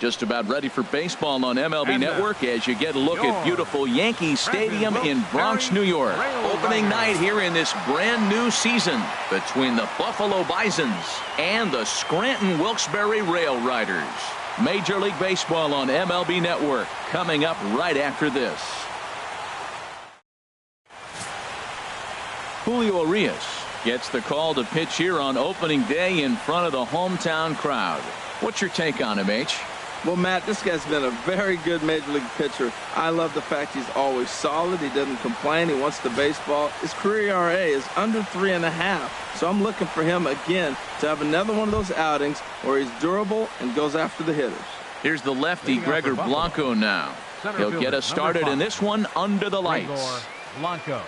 Just about ready for baseball on MLB Network as you get a look at beautiful Yankee Stadium in Bronx, New York. Opening night here in this brand new season between the Buffalo Bisons and the Scranton Wilkes-Barre RailRiders. Major League Baseball on MLB Network coming up right after this. Julio Urias gets the call to pitch here on opening day in front of the hometown crowd. What's your take on him, H? Well, Matt, this guy's been a very good major league pitcher. I love the fact he's always solid. He doesn't complain. He wants the baseball. His career ERA is under 3.5. So I'm looking for him again to have another one of those outings where he's durable and goes after the hitters. Here's the lefty Gregor Blanco now. He'll get us started in this one under the lights. Blanco.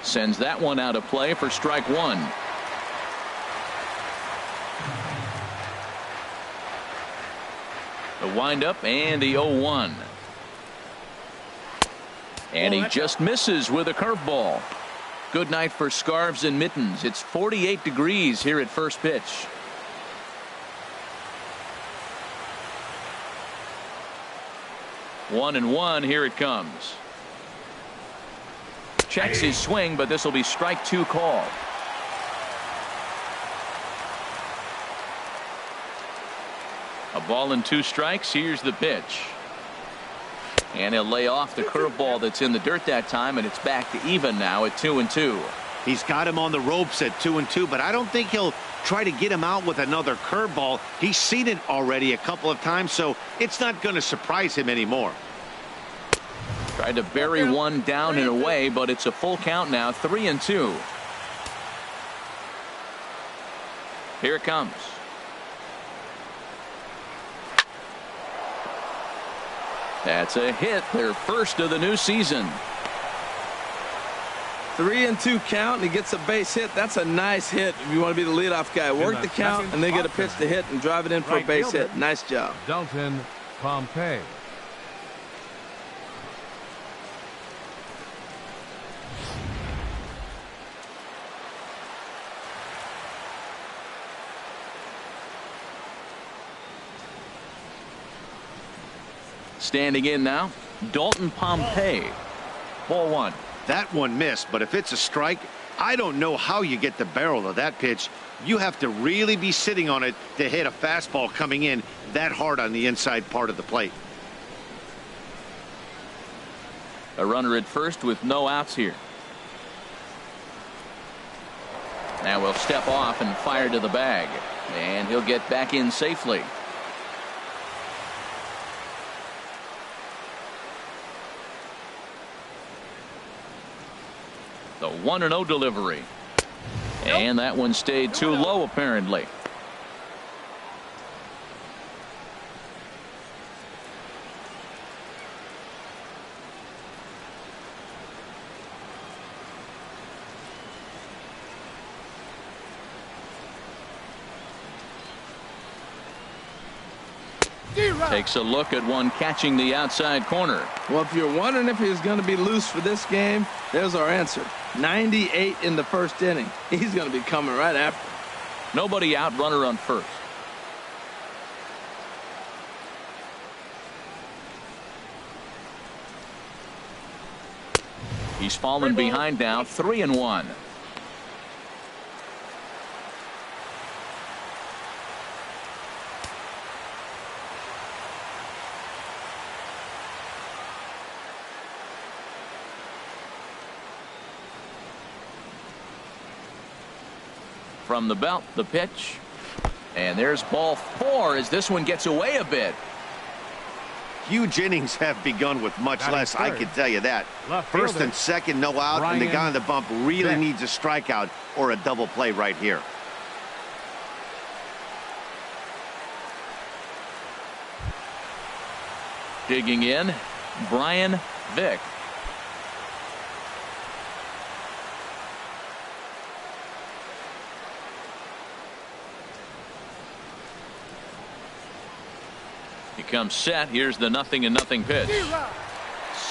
Sends that one out of play for strike one. The windup and the 0-1. And he just misses with a curveball. Good night for scarves and mittens. It's 48 degrees here at first pitch. One and one. Here it comes. Checks his swing, but this will be strike two call. A ball and 2 strikes. Here's the pitch. And he'll lay off the curveball that's in the dirt that time, and it's back to even now at 2-2. He's got him on the ropes at 2-2, but I don't think he'll try to get him out with another curveball. He's seen it already a couple of times, so it's not going to surprise him anymore. Tried to bury one down and away, but it's a full count now, 3-2. Here it comes. That's a hit, their first of the new season. 3-2 count, and he gets a base hit. That's a nice hit if you want to be the leadoff guy. Work the count and then get a pitch to hit and drive it in for a base hit. Nice job. Dalton Pompey. Standing in now, Dalton Pompey. Ball one. That one missed, but if it's a strike, I don't know how you get the barrel of that pitch. You have to really be sitting on it to hit a fastball coming in that hard on the inside part of the plate. A runner at first with no outs here. Now we'll step off and fire to the bag, and he'll get back in safely. The 1-0 delivery. And that one stayed too low, apparently. Takes a look at one catching the outside corner. Well, if you're wondering if he's going to be loose for this game, there's our answer. 98 in the first inning. He's going to be coming right after. Nobody out, runner on first. He's fallen behind now, 3-1. From the belt, the pitch, and there's ball 4 as this one gets away a bit. Huge innings have begun with much less, I can tell you that. First and second, no out, and the guy on the bump really needs a strikeout or a double play right here. Digging in, Brian Vick. He comes set. Here's the 0-0 pitch.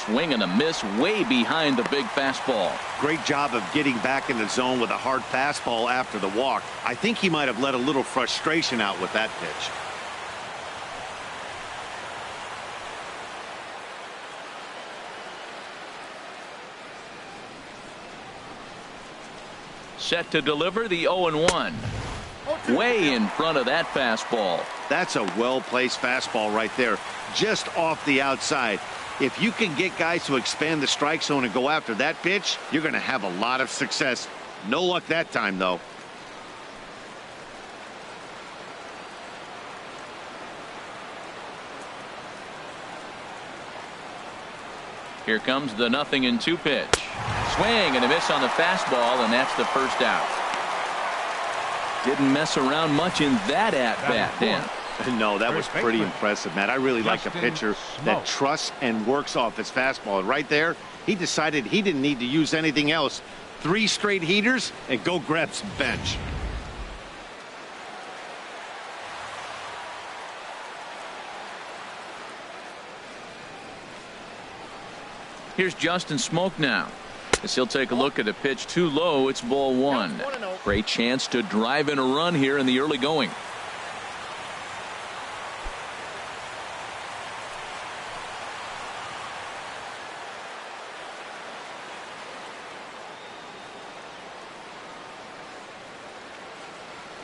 swing and a miss way behind the big fastball. Great job of getting back in the zone with a hard fastball after the walk. I think he might have let a little frustration out with that pitch. Set to deliver the 0-1. Way in front of that fastball. That's a well-placed fastball right there, just off the outside. If you can get guys to expand the strike zone and go after that pitch, you're going to have a lot of success. No luck that time, though. Here comes the 0-2 pitch. Swing and a miss on the fastball, and that's the first out. Didn't mess around much in that at-bat, Dan. No, that was pretty impressive, Matt. I really like a pitcher that trusts and works off his fastball. Right there, he decided he didn't need to use anything else. 3 straight heaters and go grab some bench. Here's Justin Smoke now, as he'll take a look at a pitch too low. It's ball 1. Great chance to drive in a run here in the early going.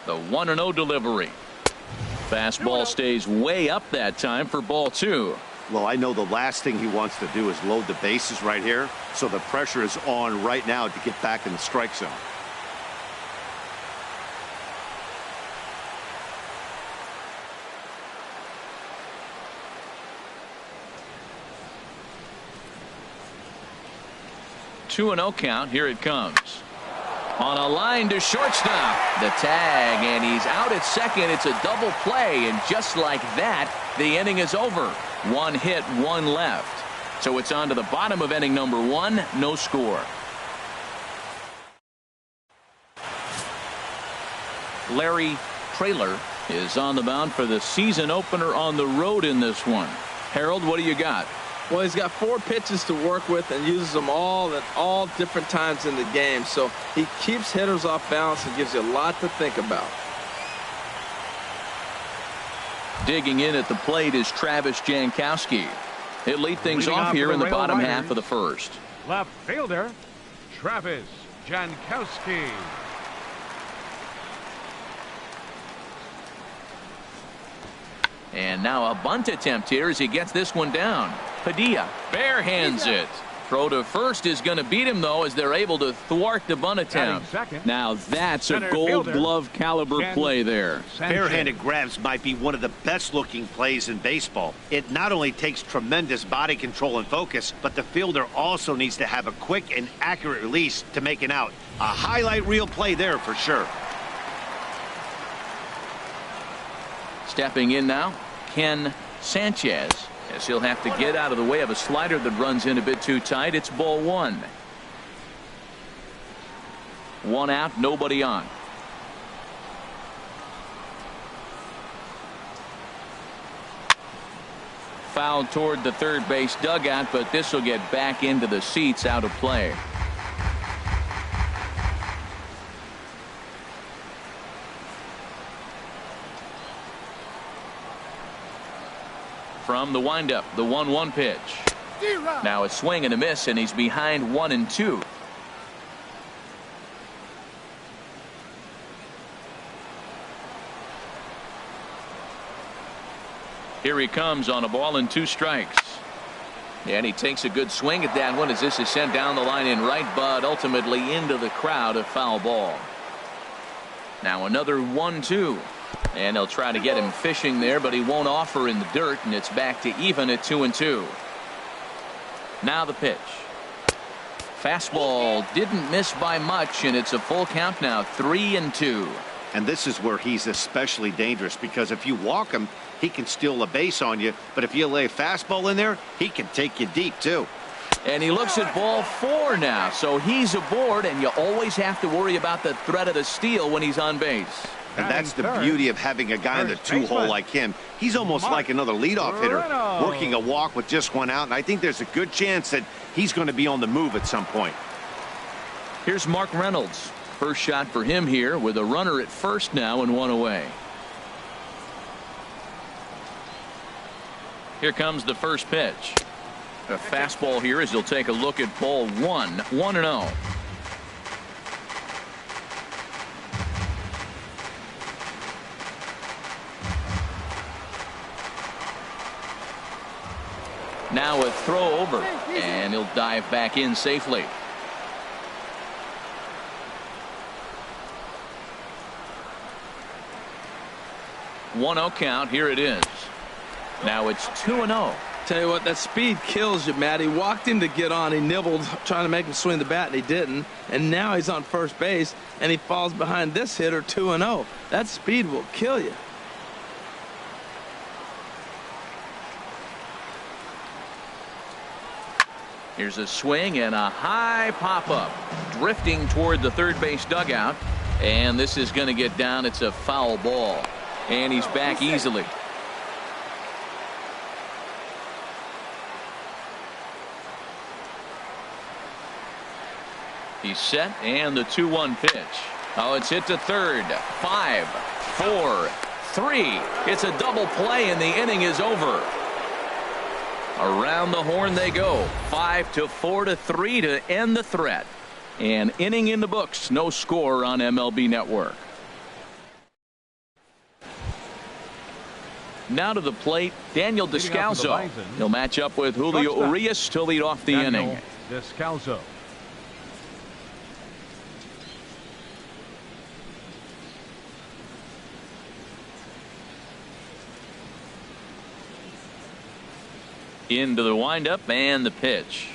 The 1-0 delivery. Fastball stays way up that time for ball 2. Well, I know the last thing he wants to do is load the bases right here, so the pressure is on right now to get back in the strike zone. Two 2-0 count. Here it comes. On a line to shortstop. The tag, and he's out at second. It's a double play, and just like that, the inning is over. 1 hit, 1 left. So it's on to the bottom of inning number 1. No score. Larry Trailer is on the mound for the season opener on the road in this one. Harold, what do you got? Well, he's got 4 pitches to work with and uses them all at all different times in the game. So he keeps hitters off balance and gives you a lot to think about. Digging in at the plate is Travis Jankowski. He'll lead things off here in the bottom half of the first. Left fielder, Travis Jankowski. And now a bunt attempt here as he gets this one down. Padilla barehands it. Throw to first is going to beat him, though, as they're able to thwart the bunt attempt. Now that's a gold glove caliber play there. Barehanded grabs might be one of the best looking plays in baseball. It not only takes tremendous body control and focus, but the fielder also needs to have a quick and accurate release to make an out. A highlight reel play there for sure. Stepping in now, Ken Sanchez, as he'll have to get out of the way of a slider that runs in a bit too tight. It's ball 1. 1 out, nobody on. Foul toward the third base dugout, but this will get back into the seats, out of play. From the windup, the 1-1 pitch. Now a swing and a miss, and he's behind 1-2. Here he comes on a ball and 2 strikes. And he takes a good swing at that one as this is sent down the line in right, but ultimately into the crowd, a foul ball. Now another 1-2. And they'll try to get him fishing there, but he won't offer in the dirt, and it's back to even at 2-2. Now the pitch. Fastball didn't miss by much, and it's a full count now, 3-2. And this is where he's especially dangerous, because if you walk him, he can steal a base on you, but if you lay a fastball in there, he can take you deep too. And he looks at ball 4 now, so he's aboard, and you always have to worry about the threat of the steal when he's on base. And that's the beauty of having a guy in the two-hole like him. He's almost like another leadoff hitter, working a walk with just one out, and I think there's a good chance that he's going to be on the move at some point. Here's Mark Reynolds. First shot for him here with a runner at first now and one away. Here comes the first pitch. A fastball here as he'll take a look at ball one. 1-0. Now a throw over, and he'll dive back in safely. One 0 count. Here it is. Now it's 2-0. Tell you what, that speed kills you, Matt. He walked in to get on. He nibbled, trying to make him swing the bat, and he didn't. And now he's on first base, and he falls behind this hitter 2-0. That speed will kill you. Here's a swing and a high pop-up. Drifting toward the third base dugout. And this is going to get down. It's a foul ball. And he's back easily. He's set, and the 2-1 pitch. Oh, it's hit to third. 5, 4, 3. It's a double play, and the inning is over. Around the horn they go. 5-4-3 to end the threat. An inning in the books. No score on MLB Network. Now to the plate, Daniel Descalso. He'll match up with Julio Urias to lead off the inning. Descalso. Into the windup and the pitch.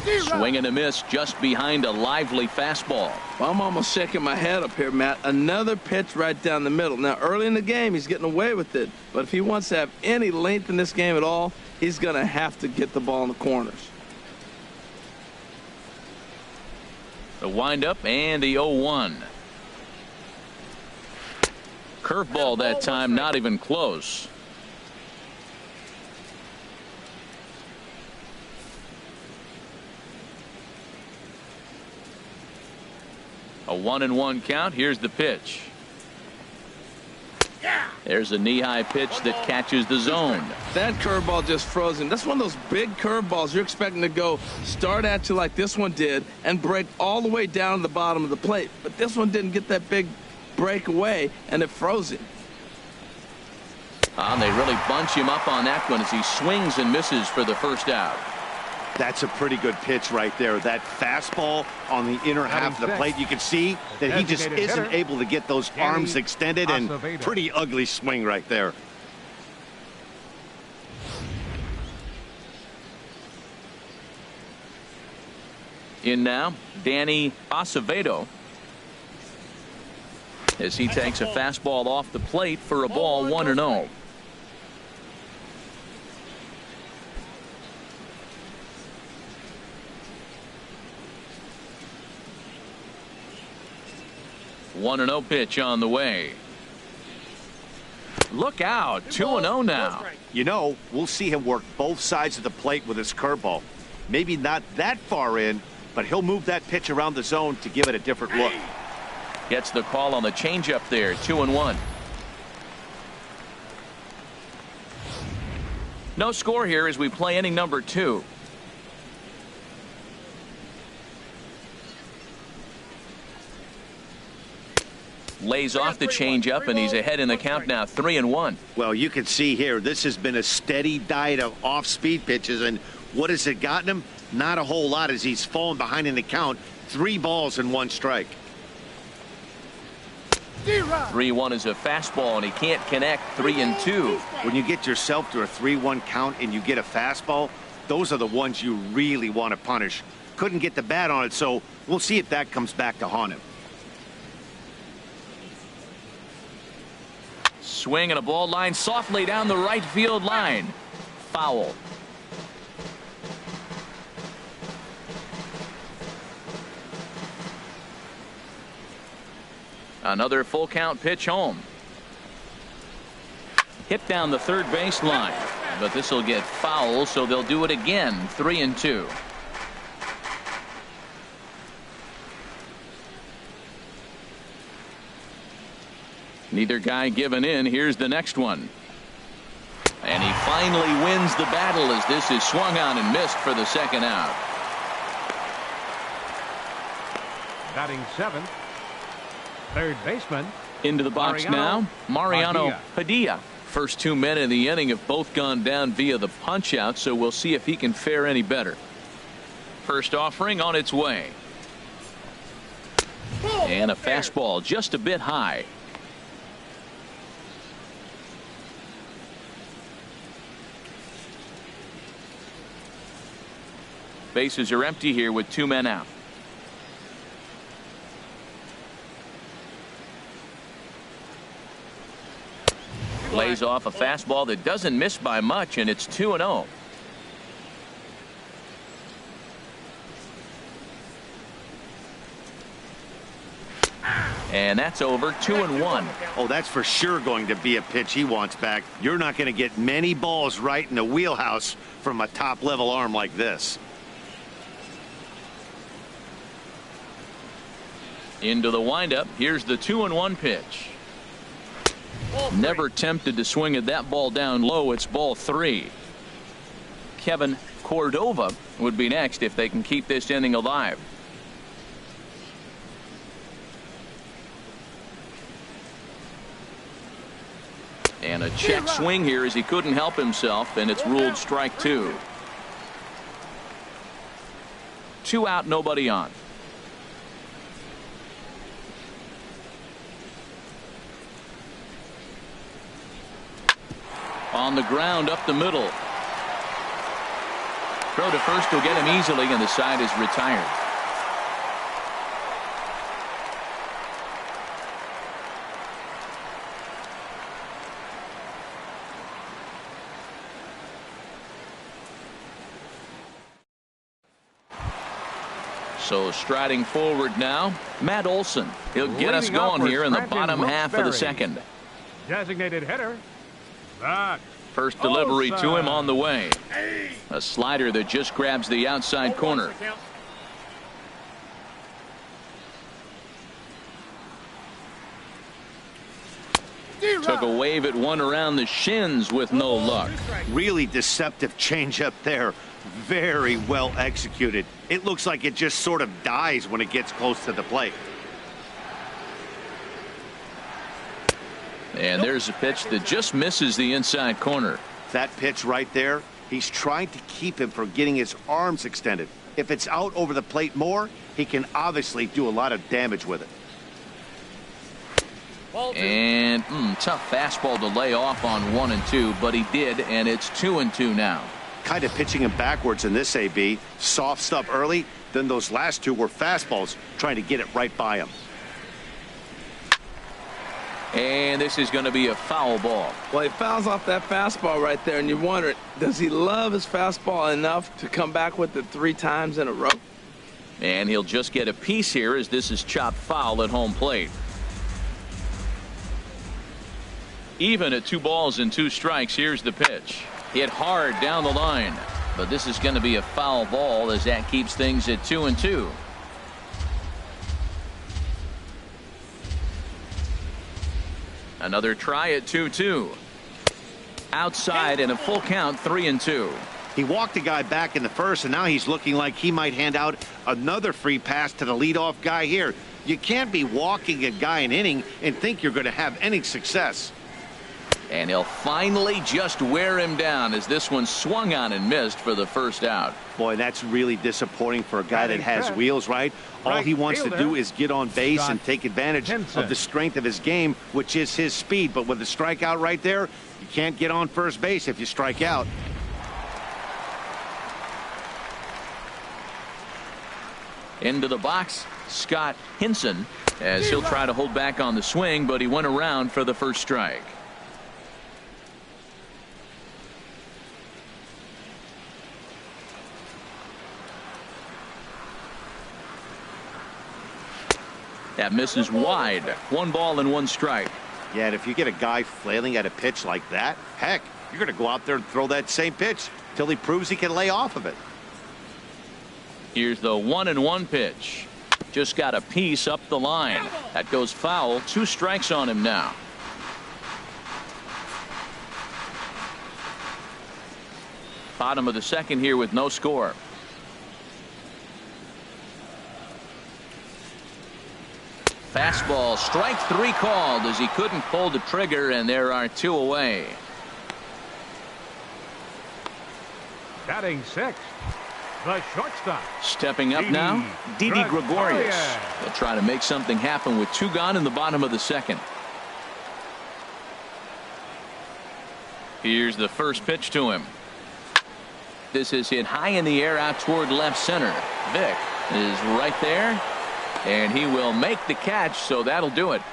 Swing and a miss just behind a lively fastball. Well, I'm almost shaking my head up here, Matt. Another pitch right down the middle. Now, early in the game, he's getting away with it. But if he wants to have any length in this game at all, he's going to have to get the ball in the corners. The windup and the 0-1. Curveball that time, not even close. A 1-1 count. Here's the pitch. There's a knee-high pitch that catches the zone. That curveball just froze him. That's one of those big curveballs you're expecting to go start at you like this one did and break all the way down to the bottom of the plate. But this one didn't get that big break away, and it froze him. They really bunch him up on that one as he swings and misses for the first out. That's a pretty good pitch right there. That fastball on the inner half of the plate. You can see that he just isn't able to get those arms extended, and pretty ugly swing right there. In now, Danny Acevedo, as he takes a fastball off the plate for a ball. 1-0. One 1-0 pitch on the way. Look out. 2-0 now. You know, we'll see him work both sides of the plate with his curveball. Maybe not that far in, but he'll move that pitch around the zone to give it a different look. Gets the call on the changeup there. 2-1. No score here as we play inning number 2. Lays off the changeup, and he's ahead in the count now. 3-1. Well, you can see here, this has been a steady diet of off-speed pitches, and what has it gotten him? Not a whole lot as he's fallen behind in the count. 3 balls and 1 strike. 3-1 is a fastball, and he can't connect. 3-2. When you get yourself to a 3-1 count and you get a fastball, those are the ones you really want to punish. Couldn't get the bat on it, so we'll see if that comes back to haunt him. Swing and a ball line softly down the right field line. Foul. Another full count pitch home. Hit down the third base line, but this will get foul, so they'll do it again. 3-2. Neither guy giving in. Here's the next one. And he finally wins the battle as this is swung on and missed for the second out. Batting seventh, third baseman. Into the box now, Mariano Padilla. First 2 men in the inning have both gone down via the punch out, so we'll see if he can fare any better. First offering on its way. And a fastball just a bit high. Bases are empty here with 2 men out. Lays off a fastball that doesn't miss by much, and it's 2-0. And that's over. 2-1. Oh, that's for sure going to be a pitch he wants back. You're not going to get many balls right in the wheelhouse from a top-level arm like this. Into the windup. Here's the 2-1 pitch. Never tempted to swing at that ball down low. It's ball 3. Kevin Cordova would be next if they can keep this inning alive. And a check swing here as he couldn't help himself, and it's ruled strike 2. 2 out, nobody on. On the ground up the middle. Throw to first will get him easily, and the side is retired. So striding forward now, Matt Olson. He'll get us going here in the bottom half of the second. Designated hitter. That First delivery to him on the way. A slider that just grabs the outside corner. Took a wave at one around the shins with no luck. Really deceptive changeup there. Very well executed. It looks like it just sort of dies when it gets close to the plate. And there's a pitch that just misses the inside corner. That pitch right there, he's trying to keep him from getting his arms extended. If it's out over the plate more, he can obviously do a lot of damage with it. And tough fastball to lay off on 1 and 2, but he did, and it's 2 and 2 now. Kind of pitching him backwards in this AB. Soft stuff early, then those last 2 were fastballs, trying to get it right by him. And this is going to be a foul ball. Well, he fouls off that fastball right there, and you wonder, does he love his fastball enough to come back with it 3 times in a row? And he'll just get a piece here as this is chopped foul at home plate. Even at 2 balls and 2 strikes. Here's the pitch. Hit hard down the line, but this is going to be a foul ball as that keeps things at 2 and 2. Another try at 2-2. Outside and a full count. 3 and 2. He walked the guy back in the first, and now he's looking like he might hand out another free pass to the leadoff guy here. You can't be walking a guy an inning and think you're going to have any success. And he'll finally just wear him down as this one swung on and missed for the first out. Boy, that's really disappointing for a guy that has wheels, right? All he wants to do is get on base and take advantage of the strength of his game, which is his speed. But with the strikeout right there, you can't get on first base if you strike out. Into the box, Scott Hinson, as he'll try to hold back on the swing, but he went around for the first strike. That misses wide. 1 ball and 1 strike. Yeah, and if you get a guy flailing at a pitch like that, heck, you're going to go out there and throw that same pitch till he proves he can lay off of it. Here's the 1-1 pitch. Just got a piece up the line. That goes foul. 2 strikes on him now. Bottom of the 2nd here with no score. Fastball, strike 3 called as he couldn't pull the trigger, and there are 2 away. Batting 6, the shortstop. Stepping up now, Didi Gregorius. They'll try to make something happen with 2 gone in the bottom of the 2nd. Here's the first pitch to him. This is hit high in the air out toward left center. Vick is right there, and he will make the catch, so that'll do it.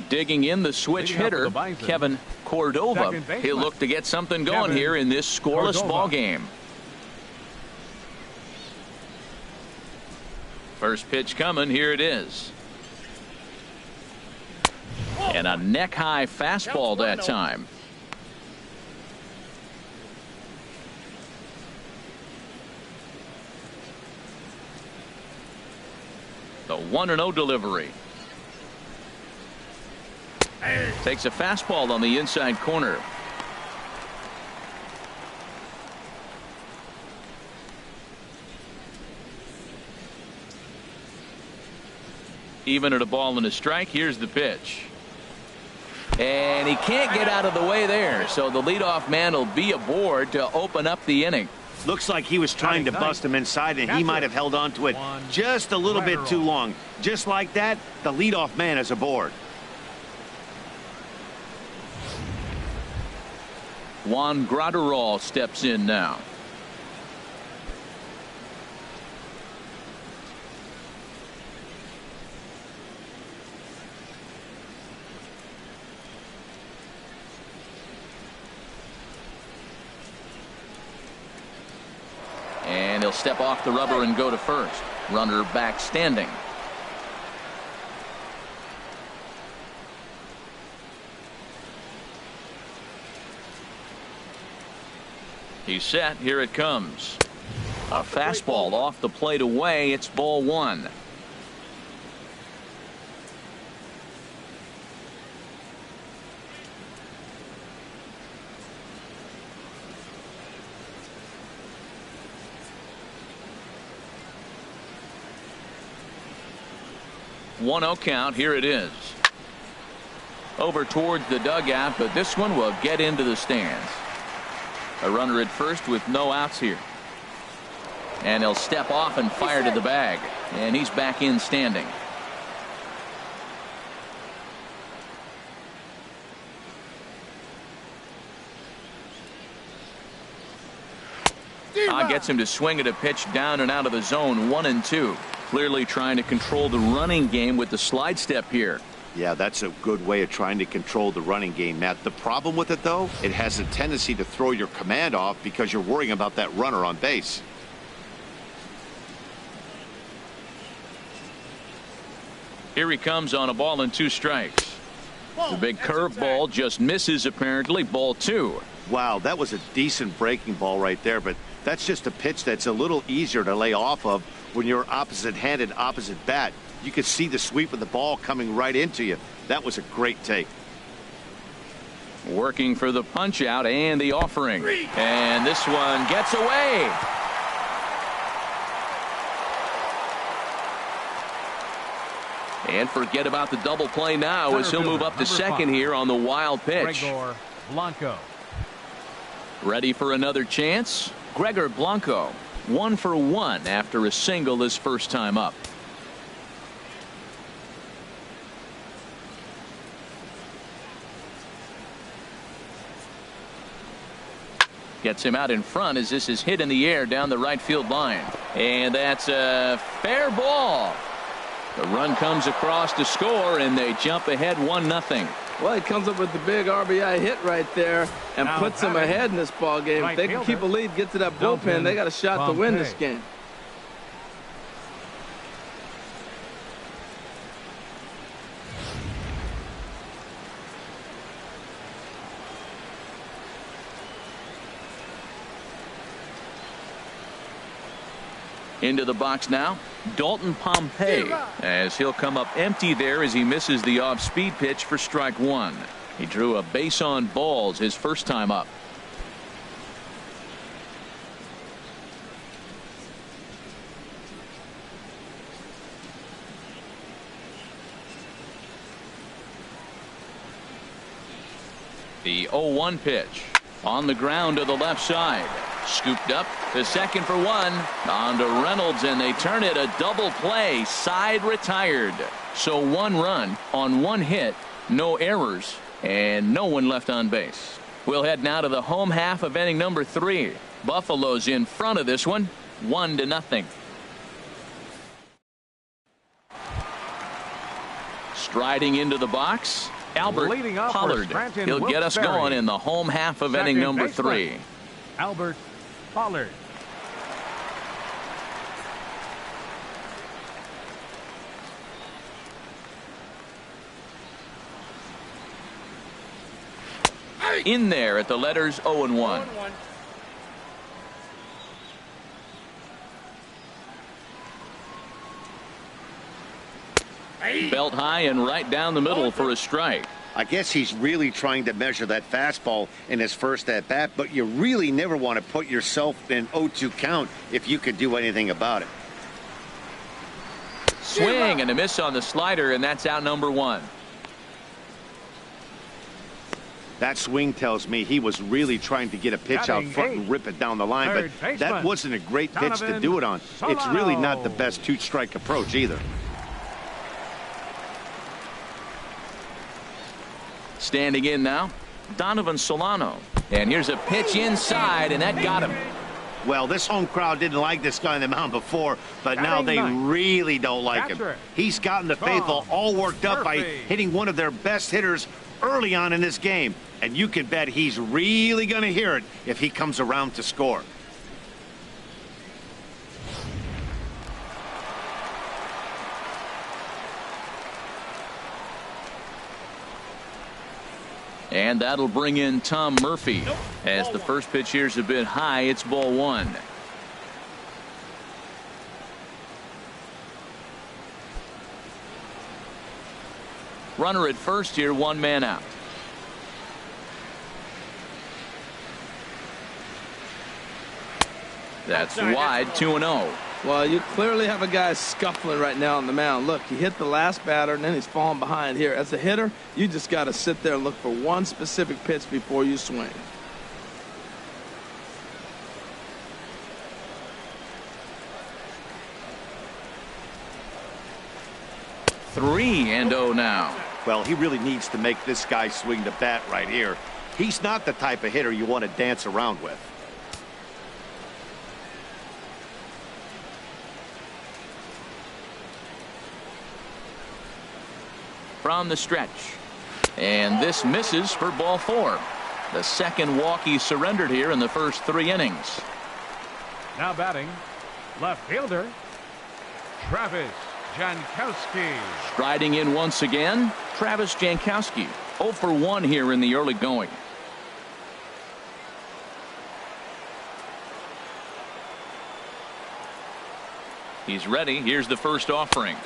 Digging in the switch hitter, Kevin Cordova. He'll look to get something going here in this scoreless ball game. First pitch coming. Here it is. And a neck-high fastball that time. The 1-0 delivery. Takes a fastball on the inside corner. Even at a ball and a strike. Here's the pitch. And he can't get out of the way there, so the leadoff man will be aboard to open up the inning. Looks like he was trying to bust him inside, and he might have held on to it just a little bit too long. Just like that, the leadoff man is aboard. Juan Graterol steps in now. And he'll step off the rubber and go to first. Runner back standing. He's set. Here it comes. A fastball off the plate away. It's ball 1. One-oh count. Here it is. Over towards the dugout, but this one will get into the stands. A runner at first with no outs here. And he'll step off and fire to the bag. And he's back in standing. Gets him to swing at a pitch down and out of the zone. 1-2. Clearly trying to control the running game with the slide step here. Yeah, that's a good way of trying to control the running game, Matt. The problem with it, though, it has a tendency to throw your command off because you're worrying about that runner on base. Here he comes on a ball and 2 strikes. The big curveball just misses apparently. Ball 2. Wow, that was a decent breaking ball right there, but that's just a pitch that's a little easier to lay off of when you're opposite-handed, opposite bat. You could see the sweep of the ball coming right into you. That was a great take. Working for the punch out and the offering. And this one gets away. And forget about the double play now as he'll move up to second here on the wild pitch. Gregor Blanco. Ready for another chance? Gregor Blanco, 1 for 1 after a single his first time up. Gets him out in front as this is hit in the air down the right field line. And that's a fair ball. The run comes across to score, and they jump ahead 1-0. Well, he comes up with the big RBI hit right there and Now puts them ahead in this ball game. Right If they can keep a lead, get to that bullpen, they got a shot to win this game. Into the box now, Dalton Pompey, as he'll come up empty there as he misses the off-speed pitch for strike one. He drew a base on balls his first time up. The 0-1 pitch on the ground to the left side. Scooped up to second for one. On to Reynolds, and they turn it a double play. Side retired. So one run on one hit, no errors, and no one left on base. We'll head now to the home half of inning number 3. Buffalo's in front of this one, 1-0. Striding into the box, Albert Pollard. He'll get us going in the home half of inning number 3. Albert Pollard. In there at the letters 0-1. Belt high and right down the middle for a strike. I guess he's really trying to measure that fastball in his first at bat, but you really never want to put yourself in 0-2 count if you could do anything about it. Swing and a miss on the slider, and that's out number 1. That swing tells me he was really trying to get a pitch out front and rip it down the line, but that wasn't a great pitch to do it on. It's really not the best two-strike approach either. Standing in now, Donovan Solano. And here's a pitch inside, and that got him. Well, this home crowd didn't like this guy on the mound before, but now they really don't like him. He's gotten the faithful all worked up by hitting one of their best hitters early on in this game. And you can bet he's really going to hear it if he comes around to score. And that'll bring in Tom Murphy. As the first pitch here's a bit high, it's ball 1. Runner at first here, 1 man out. That's wide, 2-0. Well, you clearly have a guy scuffling right now on the mound. Look, he hit the last batter, and then he's falling behind here. As a hitter, you just got to sit there and look for one specific pitch before you swing. Three and 0 now. Well, he really needs to make this guy swing the bat right here. He's not the type of hitter you want to dance around with. From the stretch, and this misses for ball 4. The second walk he surrendered here in the first 3 innings. Now batting, left fielder Travis Jankowski. Striding in once again, Travis Jankowski. 0 for 1 here in the early going. He's ready. Here's the first offering.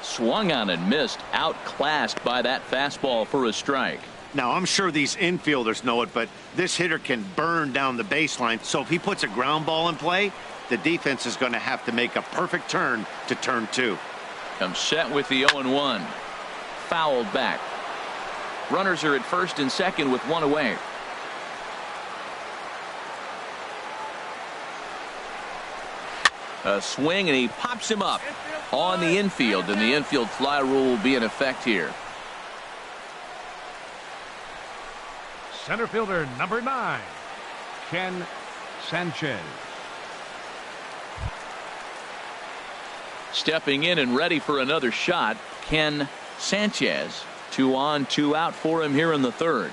Swung on and missed. Outclassed by that fastball for a strike. Now, I'm sure these infielders know it, but this hitter can burn down the baseline. So if he puts a ground ball in play, the defense is going to have to make a perfect turn to turn 2. I'm set with the 0-1. Fouled back. Runners are at first and second with 1 away. A swing, and he pops him up on the infield, and the infield fly rule will be in effect here. Center fielder number 9, Ken Sanchez. Stepping in and ready for another shot, Ken Sanchez. 2 on, 2 out for him here in the third.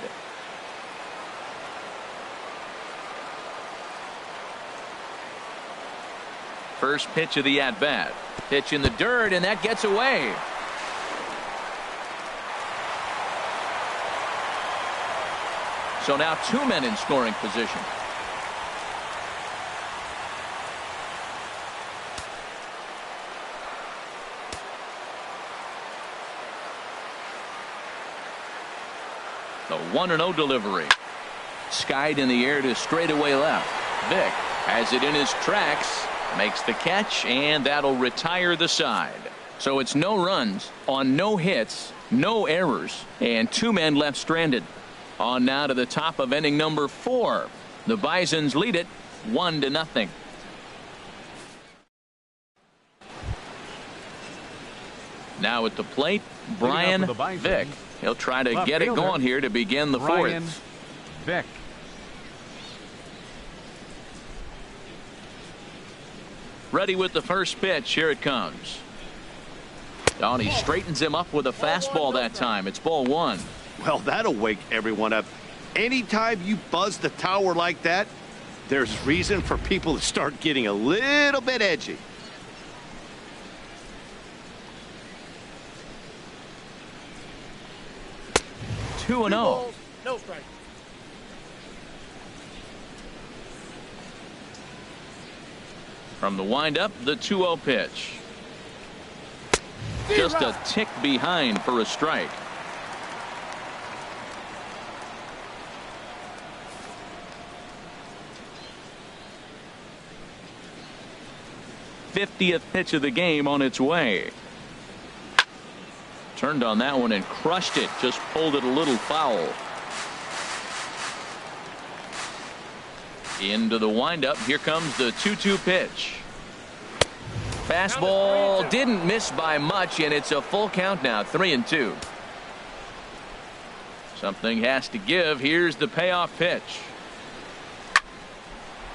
First pitch of the at-bat. Pitch in the dirt, and that gets away. So now 2 men in scoring position. The 1-0 delivery. Skied in the air to straightaway left. Vick has it in his tracks. Makes the catch, and that'll retire the side. So it's no runs on no hits, no errors, and 2 men left stranded. On now to the top of inning number 4. The Bisons lead it 1-0. Now at the plate, Brian Vick. He'll try to get it going here to begin the fourth. Vick. Ready with the first pitch. Here it comes. Oh, he straightens him up with a fastball that time. It's ball 1. Well, that'll wake everyone up. Anytime you buzz the tower like that, there's reason for people to start getting a little bit edgy. Two and 0. No strike. From the windup, the 2-0 pitch. Just a tick behind for a strike. '50th pitch of the game on its way. Turned on that one and crushed it. Just pulled it a little foul. Into the windup. Here comes the 2-2 pitch. Fastball didn't miss by much, and it's a full count now. 3-2. Something has to give. Here's the payoff pitch.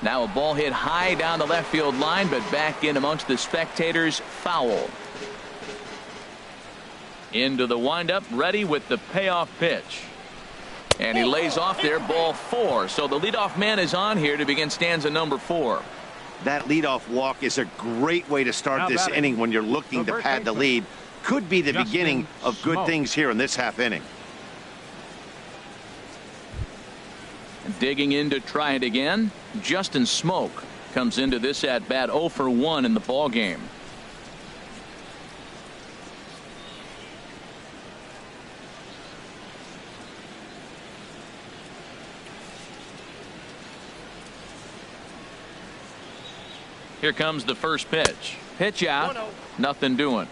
Now a ball hit high down the left field line, but back in amongst the spectators. Foul. Into the windup, ready with the payoff pitch. And he lays off there, ball 4. So the leadoff man is on here to begin stanza number 4. That leadoff walk is a great way to start this inning when you're looking to pad the lead. Could be the beginning of good things here in this half inning. Digging in to try it again. Justin Smoke comes into this at bat 0 for 1 in the ball game. Here comes the first pitch. Pitch out. 1-0. Nothing doing.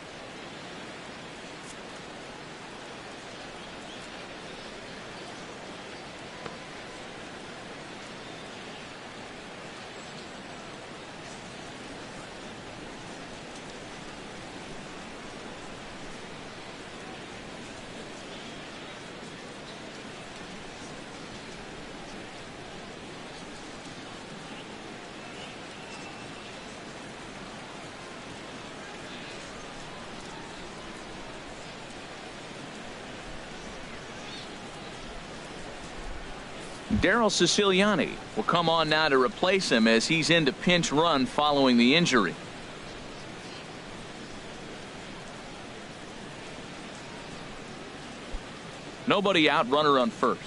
Daryl Siciliani will come on now to replace him as he's into pinch run following the injury. Nobody out, runner on first.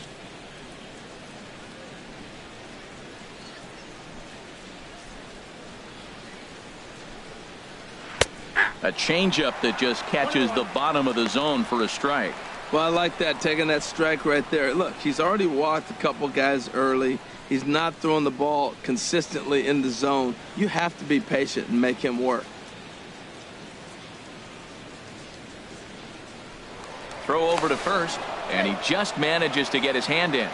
A changeup that just catches the bottom of the zone for a strike. Well, I like that, taking that strike right there. Look, he's already walked a couple guys early. He's not throwing the ball consistently in the zone. You have to be patient and make him work. Throw over to first, and he just manages to get his hand in.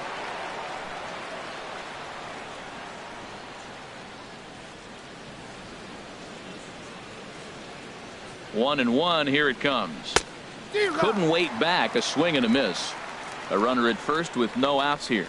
One and one. Here it comes. Couldn't wait back. A swing and a miss. A runner at first with no outs here.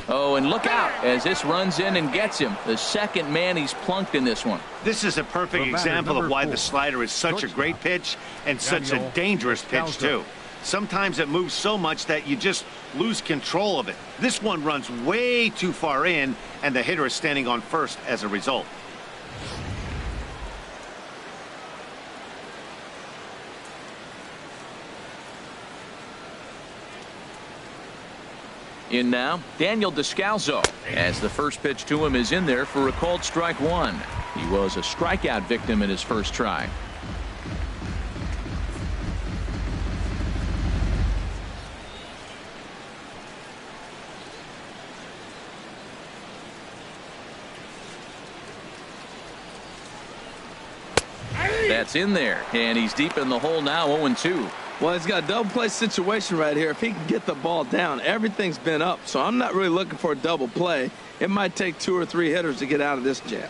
Oh, and look out as this runs in and gets him. The second man he's plunked in this one. This is a perfect example of why the slider is such a great pitch and such a dangerous pitch, too. Sometimes it moves so much that you just lose control of it. This one runs way too far in, and the hitter is standing on first as a result. In now, Daniel Descalzo, as the first pitch to him is in there for a called strike one. He was a strikeout victim in his first try. That's in there, and he's deep in the hole now, 0-2. Well, he's got a double play situation right here. If he can get the ball down, everything's been up. So I'm not really looking for a double play. It might take 2 or 3 hitters to get out of this jam.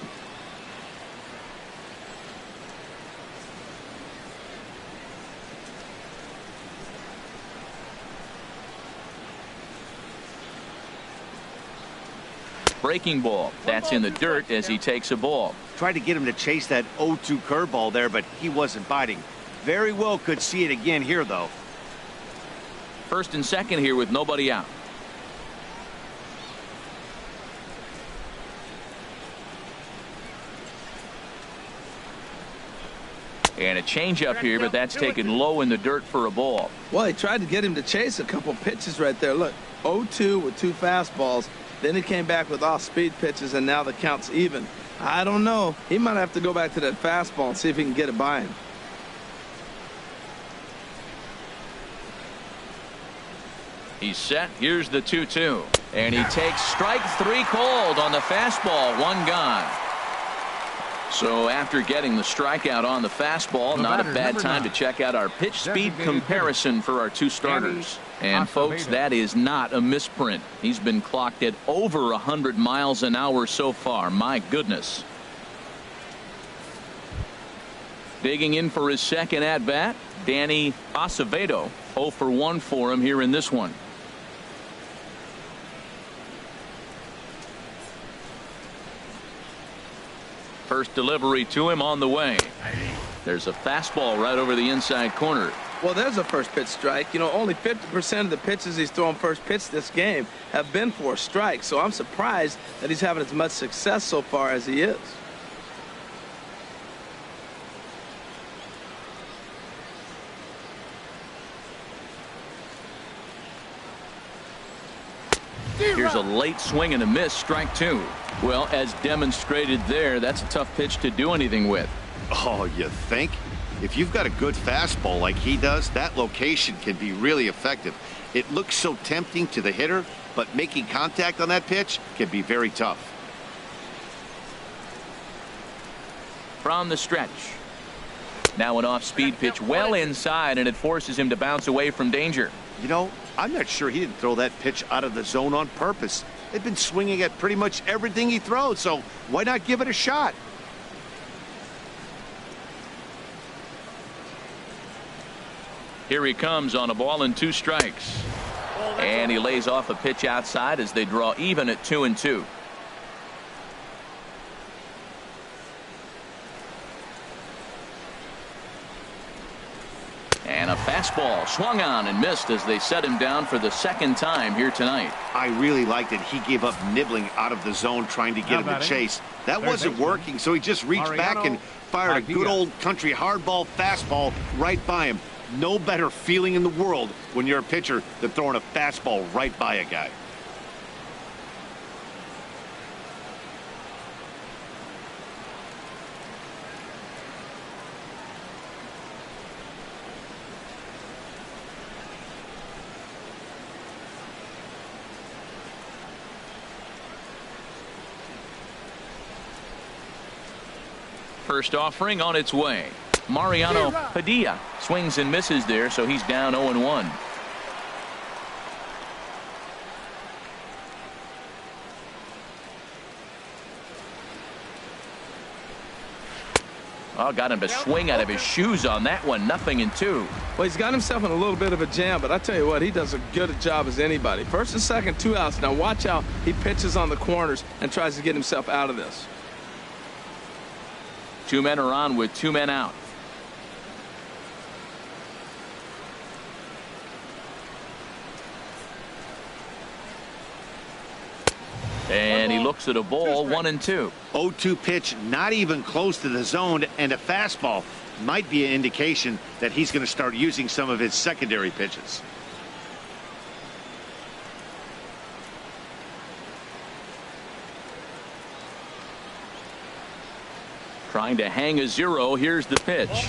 Breaking ball. That's in the dirt as he takes a ball. Tried to get him to chase that 0-2 curveball there, but he wasn't biting. Very well could see it again here, though. First and second here with nobody out. And a changeup here, but that's taken low in the dirt for a ball. Well, he tried to get him to chase a couple pitches right there. Look, 0-2 with 2 fastballs. Then he came back with off-speed pitches, and now the count's even. I don't know. He might have to go back to that fastball and see if he can get it by him. He's set. Here's the 2-2. And he takes strike 3 called on the fastball. 1 gone. So after getting the strikeout on the fastball, not a bad time to check out our pitch speed comparison for our 2 starters. And folks, that is not a misprint. He's been clocked at over 100 miles an hour so far. My goodness. Digging in for his second at bat, Danny Acevedo. 0 for 1 for him here in this one. First delivery to him on the way. There's a fastball right over the inside corner. Well, there's a first pitch strike. You know, only 50% of the pitches he's thrown first pitch this game have been for a strike. So I'm surprised that he's having as much success so far as he is. Here's a late swing and a miss, strike 2. Well, as demonstrated there, that's a tough pitch to do anything with. Oh, you think? If you've got a good fastball like he does, that location can be really effective. It looks so tempting to the hitter, but making contact on that pitch can be very tough. From the stretch. Now an off-speed pitch well inside, and it forces him to bounce away from danger. You know, I'm not sure he didn't throw that pitch out of the zone on purpose. They've been swinging at pretty much everything he throws, so why not give it a shot? Here he comes on a ball and 2 strikes. And he lays off a pitch outside as they draw even at 2-2. And a fastball swung on and missed as they set him down for the second time here tonight. I really liked it. He gave up nibbling out of the zone trying to get him to chase. That wasn't working, so he just reached back and fired a good old country hardball fastball right by him. No better feeling in the world when you're a pitcher than throwing a fastball right by a guy. First offering on its way. Mariano Padilla swings and misses there, so he's down 0-1. Oh, got him to swing out of his shoes on that one. 0-2. Well, he's got himself in a little bit of a jam, but I tell you what, he does a good job as anybody. First and second, 2 outs. Now watch how he pitches on the corners and tries to get himself out of this. 2 men are on with 2 men out. And he looks at a ball. 1-2. 0-2 pitch, not even close to the zone, and a fastball might be an indication that he's going to start using some of his secondary pitches. Trying to hang a 0. Here's the pitch.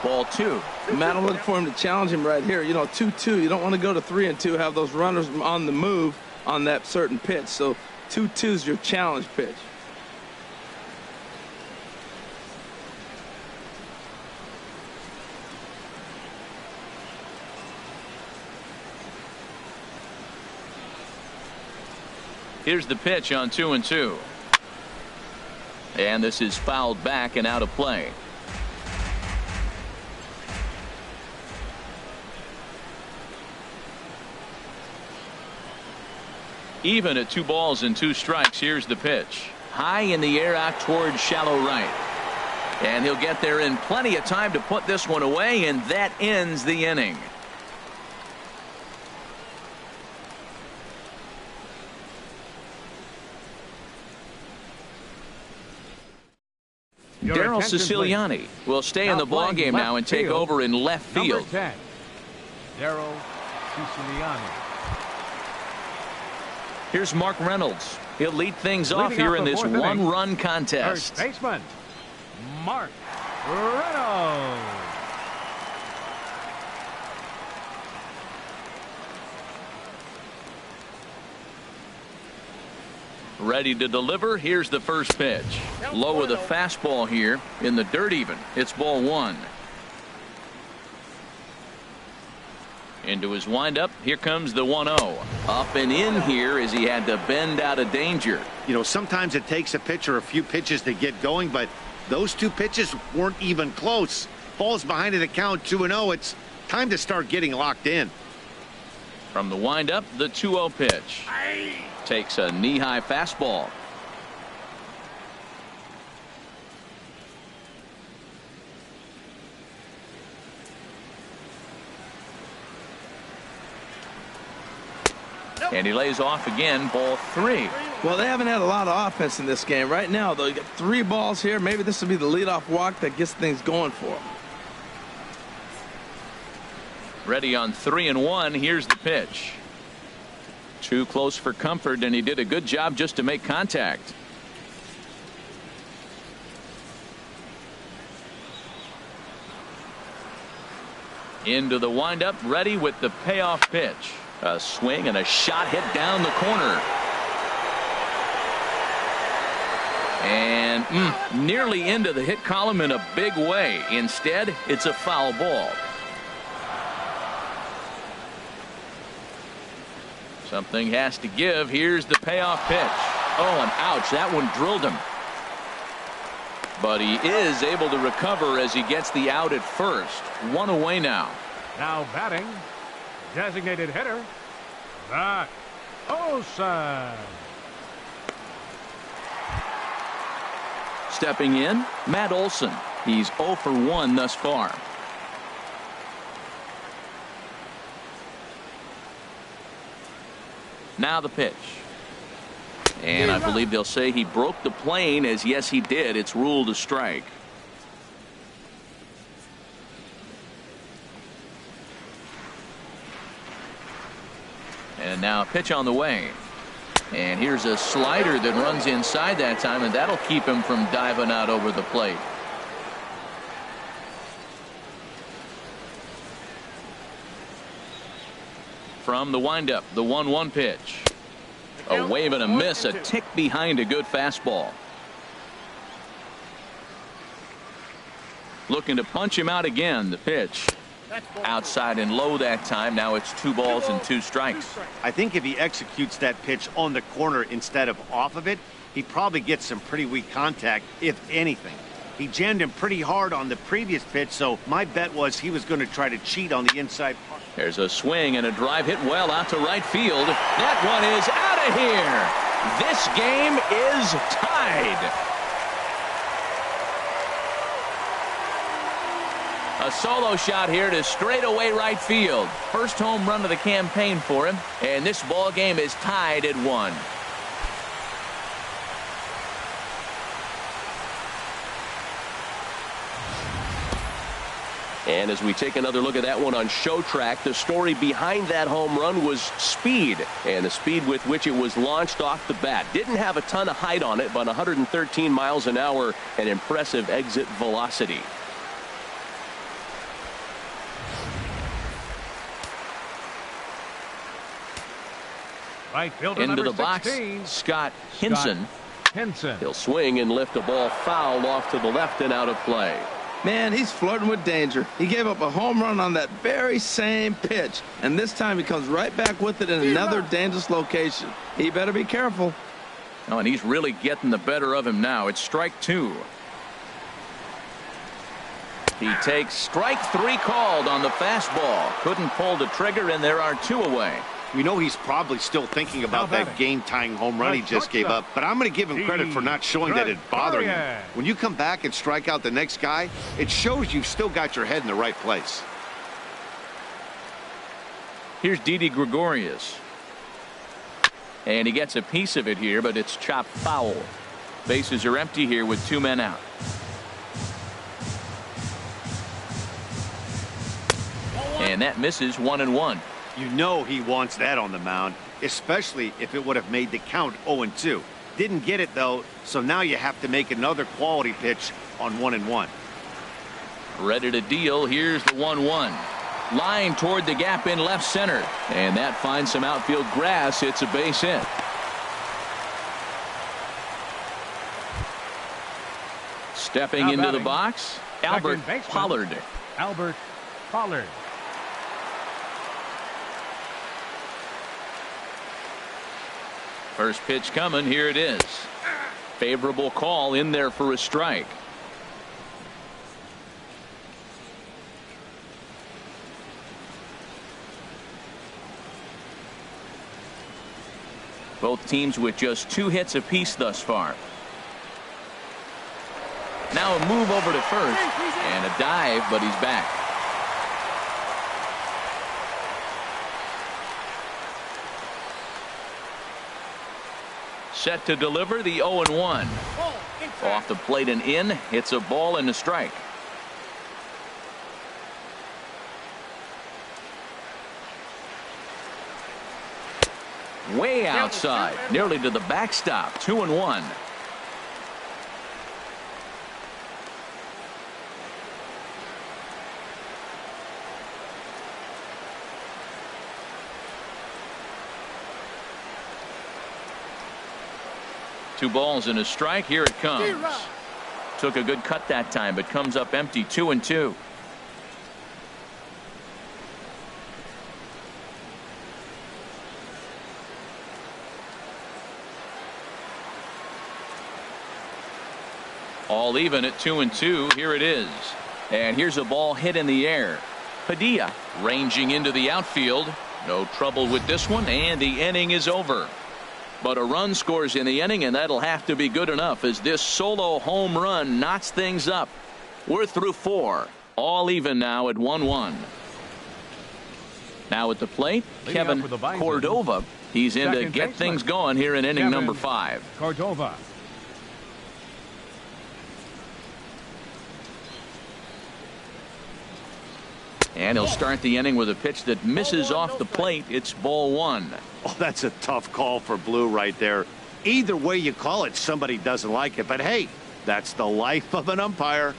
Ball 2. Matt, I'm looking for him to challenge him right here. You know, 2-2. You don't want to go to 3-2, have those runners on the move on that certain pitch. So 2-2 is your challenge pitch. Here's the pitch on 2-2. And this is fouled back and out of play. Even at 2 balls and 2 strikes. Here's the pitch. High in the air out towards shallow right. And he'll get there in plenty of time to put this one away, and that ends the inning. Daryl Siciliani will stay in the ballgame now and take over in left field. Number 10, Daryl Siciliani. Here's Mark Reynolds. He'll lead things off here in this 1-run contest. First baseman, Mark Reynolds. Ready to deliver. Here's the first pitch. Low with a fastball here in the dirt even. It's ball 1. Into his windup. Here comes the 1-0. Up and in here as he had to bend out of danger. You know, sometimes it takes a pitcher a few pitches to get going, but those 2 pitches weren't even close. Falls behind in the count 2-0. It's time to start getting locked in. From the windup, the 2-0 pitch. Takes a knee-high fastball. And he lays off again. Ball 3. Well, they haven't had a lot of offense in this game. Right now, though, you got 3 balls here. Maybe this will be the leadoff walk that gets things going for them. Ready on 3-1. Here's the pitch. Too close for comfort, and he did a good job just to make contact. Into the windup, ready with the payoff pitch. A swing and a shot hit down the corner. And nearly into the hit column in a big way. Instead, it's a foul ball. Something has to give. Here's the payoff pitch. Oh, and ouch, that one drilled him. But he is able to recover as he gets the out at first. 1 away now. Now batting, designated hitter, Zach Olsen. Stepping in, Matt Olson. He's 0 for 1 thus far. Now the pitch. And I believe they'll say he broke the plane, as yes he did. It's ruled a strike. And now a pitch on the way. And here's a slider that runs inside that time, and that'll keep him from diving out over the plate. From the windup, the 1-1 pitch. A wave and a miss, a tick behind a good fastball. Looking to punch him out again. The pitch outside and low that time. Now it's 2 balls and 2 strikes. I think if he executes that pitch on the corner instead of off of it, he probably gets some pretty weak contact, if anything. He jammed him pretty hard on the previous pitch, so my bet was he was going to try to cheat on the inside part. There's a swing and a drive hit well out to right field. That one is out of here. This game is tied. A solo shot here to straightaway right field. First home run of the campaign for him, and this ball game is tied at 1. And as we take another look at that one on Show Track, the story behind that home run was speed, and the speed with which it was launched off the bat. Didn't have a ton of height on it, but 113 miles an hour, an impressive exit velocity. Right fielder Into number the box, 16. Scott Hinson. He'll swing and lift a ball foul off to the left and out of play. Man, he's flirting with danger. He gave up a home run on that very same pitch, and this time he comes right back with it in another dangerous location. He better be careful. Oh, and he's really getting the better of him now. It's strike 2. He takes strike 3 called on the fastball. Couldn't pull the trigger, and there are 2 away. We know he's probably still thinking about that game-tying home run he just gave up, but I'm going to give him credit for not showing that it's bothering him. When you come back and strike out the next guy, it shows you've still got your head in the right place. Here's Didi Gregorius. And he gets a piece of it here, but it's chopped foul. Bases are empty here with 2 men out. And that misses 1-1. You know he wants that on the mound, especially if it would have made the count 0-2. Didn't get it, though, so now you have to make another quality pitch on 1-1. Ready to deal. Here's the 1-1. Line toward the gap in left center. And that finds some outfield grass. It's a base hit. Stepping into the box, Albert Pollard. Albert Pollard. First pitch coming. Here it is. Favorable call in there for a strike. Both teams with just 2 hits apiece thus far. Now a move over to first and a dive, but he's back. Set to deliver the 0-1. Off the plate and in. It's a ball and a strike. Way outside, nearly to the backstop. 2-1. Two balls and a strike. Here it comes. Took a good cut that time, but comes up empty. 2-2. All even at 2-2. Here it is. And here's a ball hit in the air. Padilla ranging into the outfield. No trouble with this one, and the inning is over. But a run scores in the inning, and that'll have to be good enough as this solo home run knots things up. We're through 4. All even now at 1-1. Now at the plate, Kevin Cordova. He's in to get things going here in inning number 5. Cordova. And he'll start the inning with a pitch that misses off the plate. It's ball 1. Oh, that's a tough call for Blue right there. Either way you call it, somebody doesn't like it. But hey, that's the life of an umpire.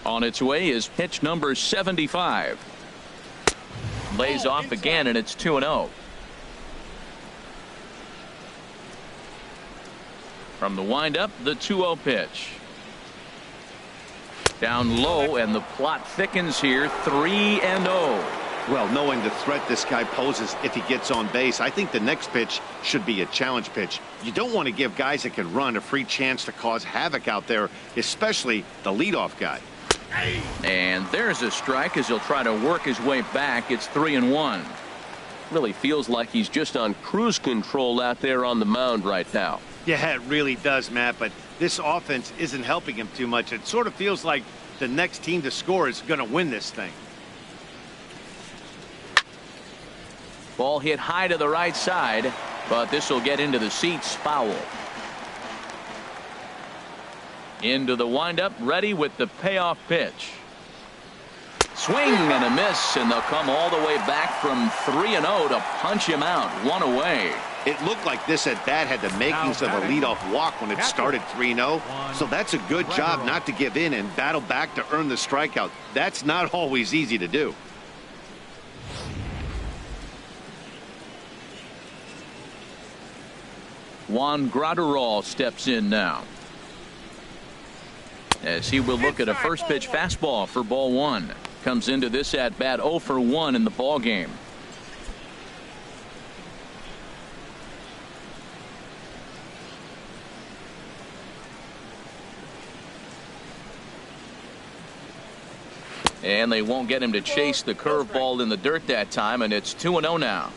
On its way is pitch number 75. Lays off again, and it's 2-0. From the windup, the 2-0 pitch. Down low, and the plot thickens here. 3-0. Well, knowing the threat this guy poses if he gets on base, I think the next pitch should be a challenge pitch. You don't want to give guys that can run a free chance to cause havoc out there, especially the leadoff guy. And there's a strike as he'll try to work his way back. It's 3-1. Really feels like he's just on cruise control out there on the mound right now. Yeah, it really does, Matt, but this offense isn't helping him too much. It sort of feels like the next team to score is going to win this thing. Ball hit high to the right side, but this will get into the seats, foul. Into the windup, ready with the payoff pitch. Swing and a miss, and they'll come all the way back from 3-0 to punch him out, one away. It looked like this at bat had the makings of a leadoff walk when it started 3-0. So that's a good job not to give in and battle back to earn the strikeout. That's not always easy to do. Juan Graterol steps in now, as he will look at a first pitch fastball for ball one. Comes into this at bat 0 for 1 in the ball game. And they won't get him to chase the curveball in the dirt that time, and it's 2-0 now.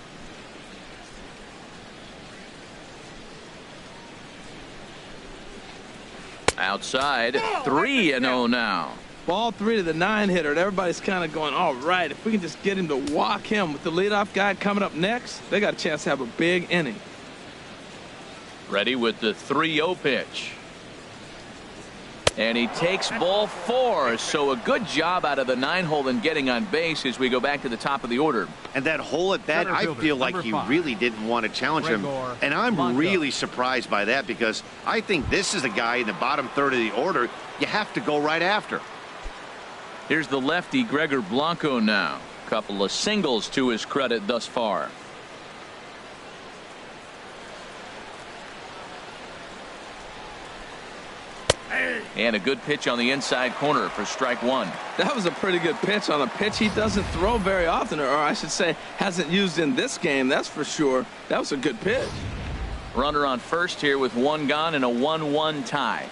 Outside, 3-0 now. Ball 3 to the 9-hitter, and everybody's kind of going, all right, if we can just get him to walk him with the leadoff guy coming up next, they got a chance to have a big inning. Ready with the 3-0 pitch. And he takes ball 4, so a good job out of the 9-hole in getting on base as we go back to the top of the order. And that hole at bat, I feel like he really didn't want to challenge him. And I'm really surprised by that, because I think this is a guy in the bottom third of the order you have to go right after. Here's the lefty Gregor Blanco now. Couple of singles to his credit thus far. And a good pitch on the inside corner for strike one. That was a pretty good pitch on a pitch he doesn't throw very often, or I should say hasn't used in this game, that's for sure. That was a good pitch. Runner on first here with one gone and a 1-1 tie.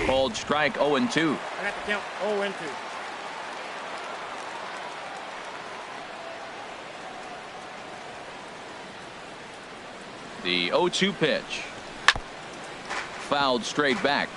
Called strike 0-2. I got the count 0-2. The 0-2 pitch. Fouled straight back.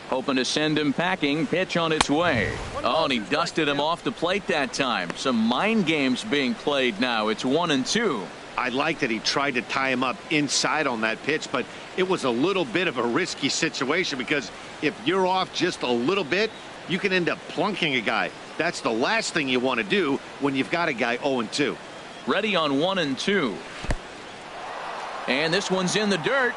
Hoping to send him packing. Pitch on its way. Oh, and he dusted him off the plate that time. Some mind games being played now. It's 1-2. I like that he tried to tie him up inside on that pitch, but it was a little bit of a risky situation, because if you're off just a little bit, you can end up plunking a guy. That's the last thing you want to do when you've got a guy 0-2. Ready on 1-2. And this one's in the dirt.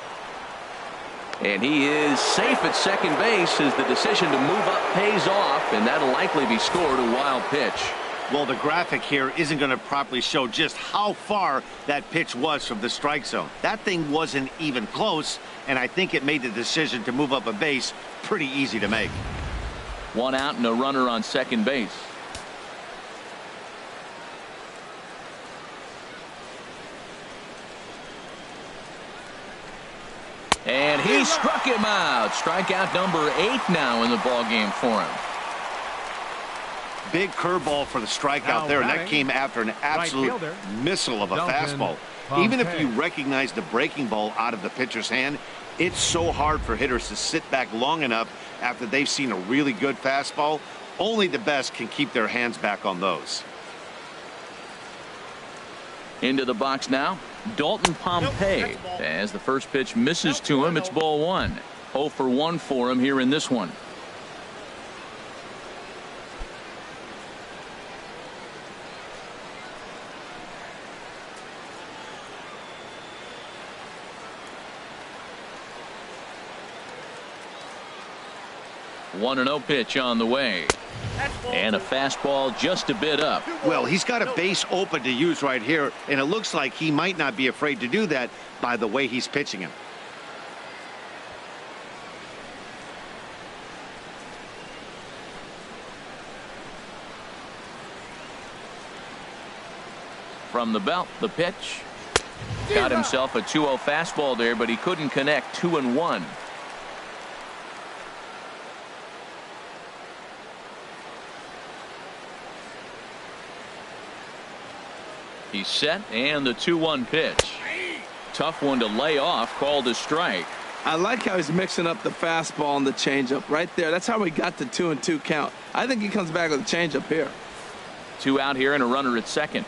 And he is safe at second base as the decision to move up pays off, and that'll likely be scored. A wild pitch. Well, the graphic here isn't going to properly show just how far that pitch was from the strike zone. That thing wasn't even close, and I think it made the decision to move up a base pretty easy to make. One out and a runner on second base. And he struck him out. Strikeout number 8 now in the ball game for him. Big curveball for the strikeout there, and that came after an absolute missile of a fastball. Even if you recognize the breaking ball out of the pitcher's hand, it's so hard for hitters to sit back long enough after they've seen a really good fastball. Only the best can keep their hands back on those. Into the box now, Dalton Pompey. As the first pitch misses to him, it's ball 1. 0 for 1 for him here in this one. One 1-0 pitch on the way. And a fastball just a bit up. Well, he's got a base open to use right here, and it looks like he might not be afraid to do that by the way he's pitching him. From the belt, the pitch. Got himself a 2-0 fastball there, but he couldn't connect. 2-1. He's set, and the 2-1 pitch. Tough one to lay off, called a strike. I like how he's mixing up the fastball and the changeup right there. That's how we got the 2-2 count. I think he comes back with a changeup here. 2 out here and a runner at second.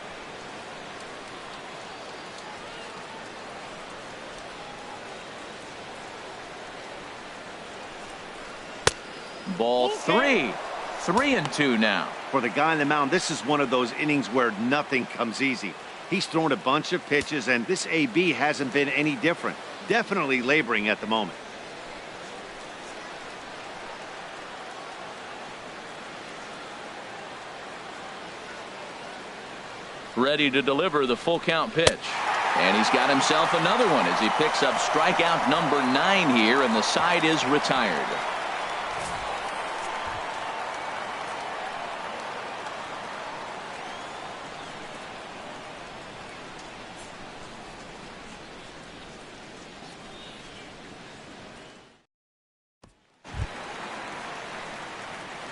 Ball 3. 3-2 now. For the guy on the mound, this is one of those innings where nothing comes easy. He's thrown a bunch of pitches, and this AB hasn't been any different. Definitely laboring at the moment. Ready to deliver the full count pitch. And he's got himself another one as he picks up strikeout number 9 here, and the side is retired.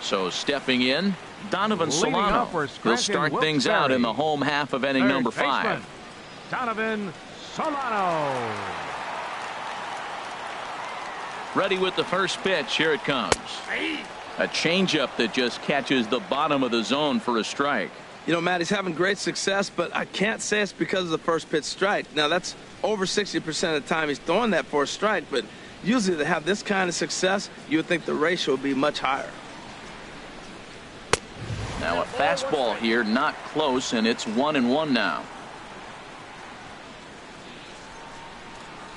So stepping in, Donovan Solano. He'll start things out in the home half of inning number 5. Donovan Solano. Ready with the first pitch. Here it comes. A changeup that just catches the bottom of the zone for a strike. You know, Matt, he's having great success, but I can't say it's because of the first pitch strike. Now, that's over 60% of the time he's throwing that for a strike, but usually to have this kind of success, you would think the ratio would be much higher. Now a fastball here, not close, and it's 1-1 now.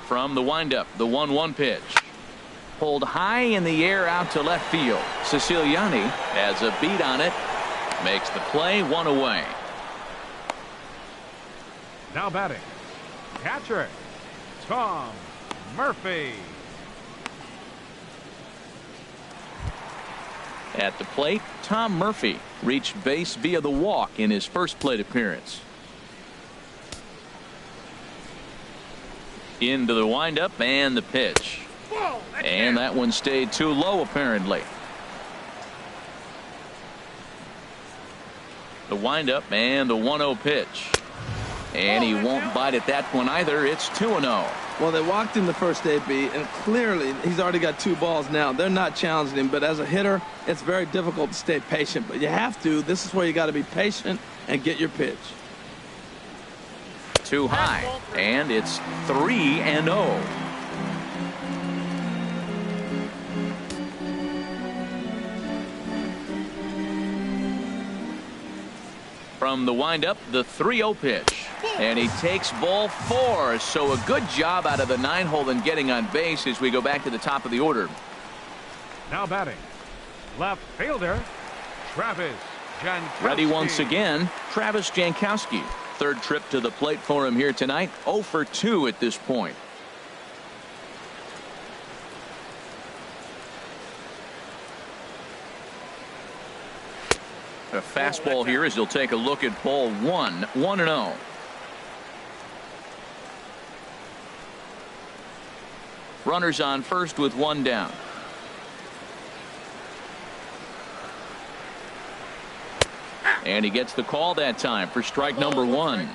From the windup, the 1-1 pitch. Pulled high in the air out to left field. Siciliani has a beat on it. Makes the play, 1 away. Now batting, catcher Tom Murphy. At the plate, Tom Murphy reached base via the walk in his first plate appearance. Into the windup and the pitch. And that one stayed too low apparently. The windup and the 1-0 pitch. And he won't bite at that one either. It's 2-0. Well, they walked in the first AB, and clearly he's already got 2 balls now. They're not challenging him, but as a hitter, it's very difficult to stay patient. But you have to. This is where you got to be patient and get your pitch. Too high, and it's 3-0. From the windup, the 3-0 pitch. And he takes ball 4. So a good job out of the 9-hole in getting on base as we go back to the top of the order. Now batting, left fielder Travis Jankowski. Ready once again, Travis Jankowski. Third trip to the plate for him here tonight. 0 for 2 at this point. A fastball here as he'll take a look at ball 1. 1-0. Runners on first with 1 down. And he gets the call that time for strike number 1.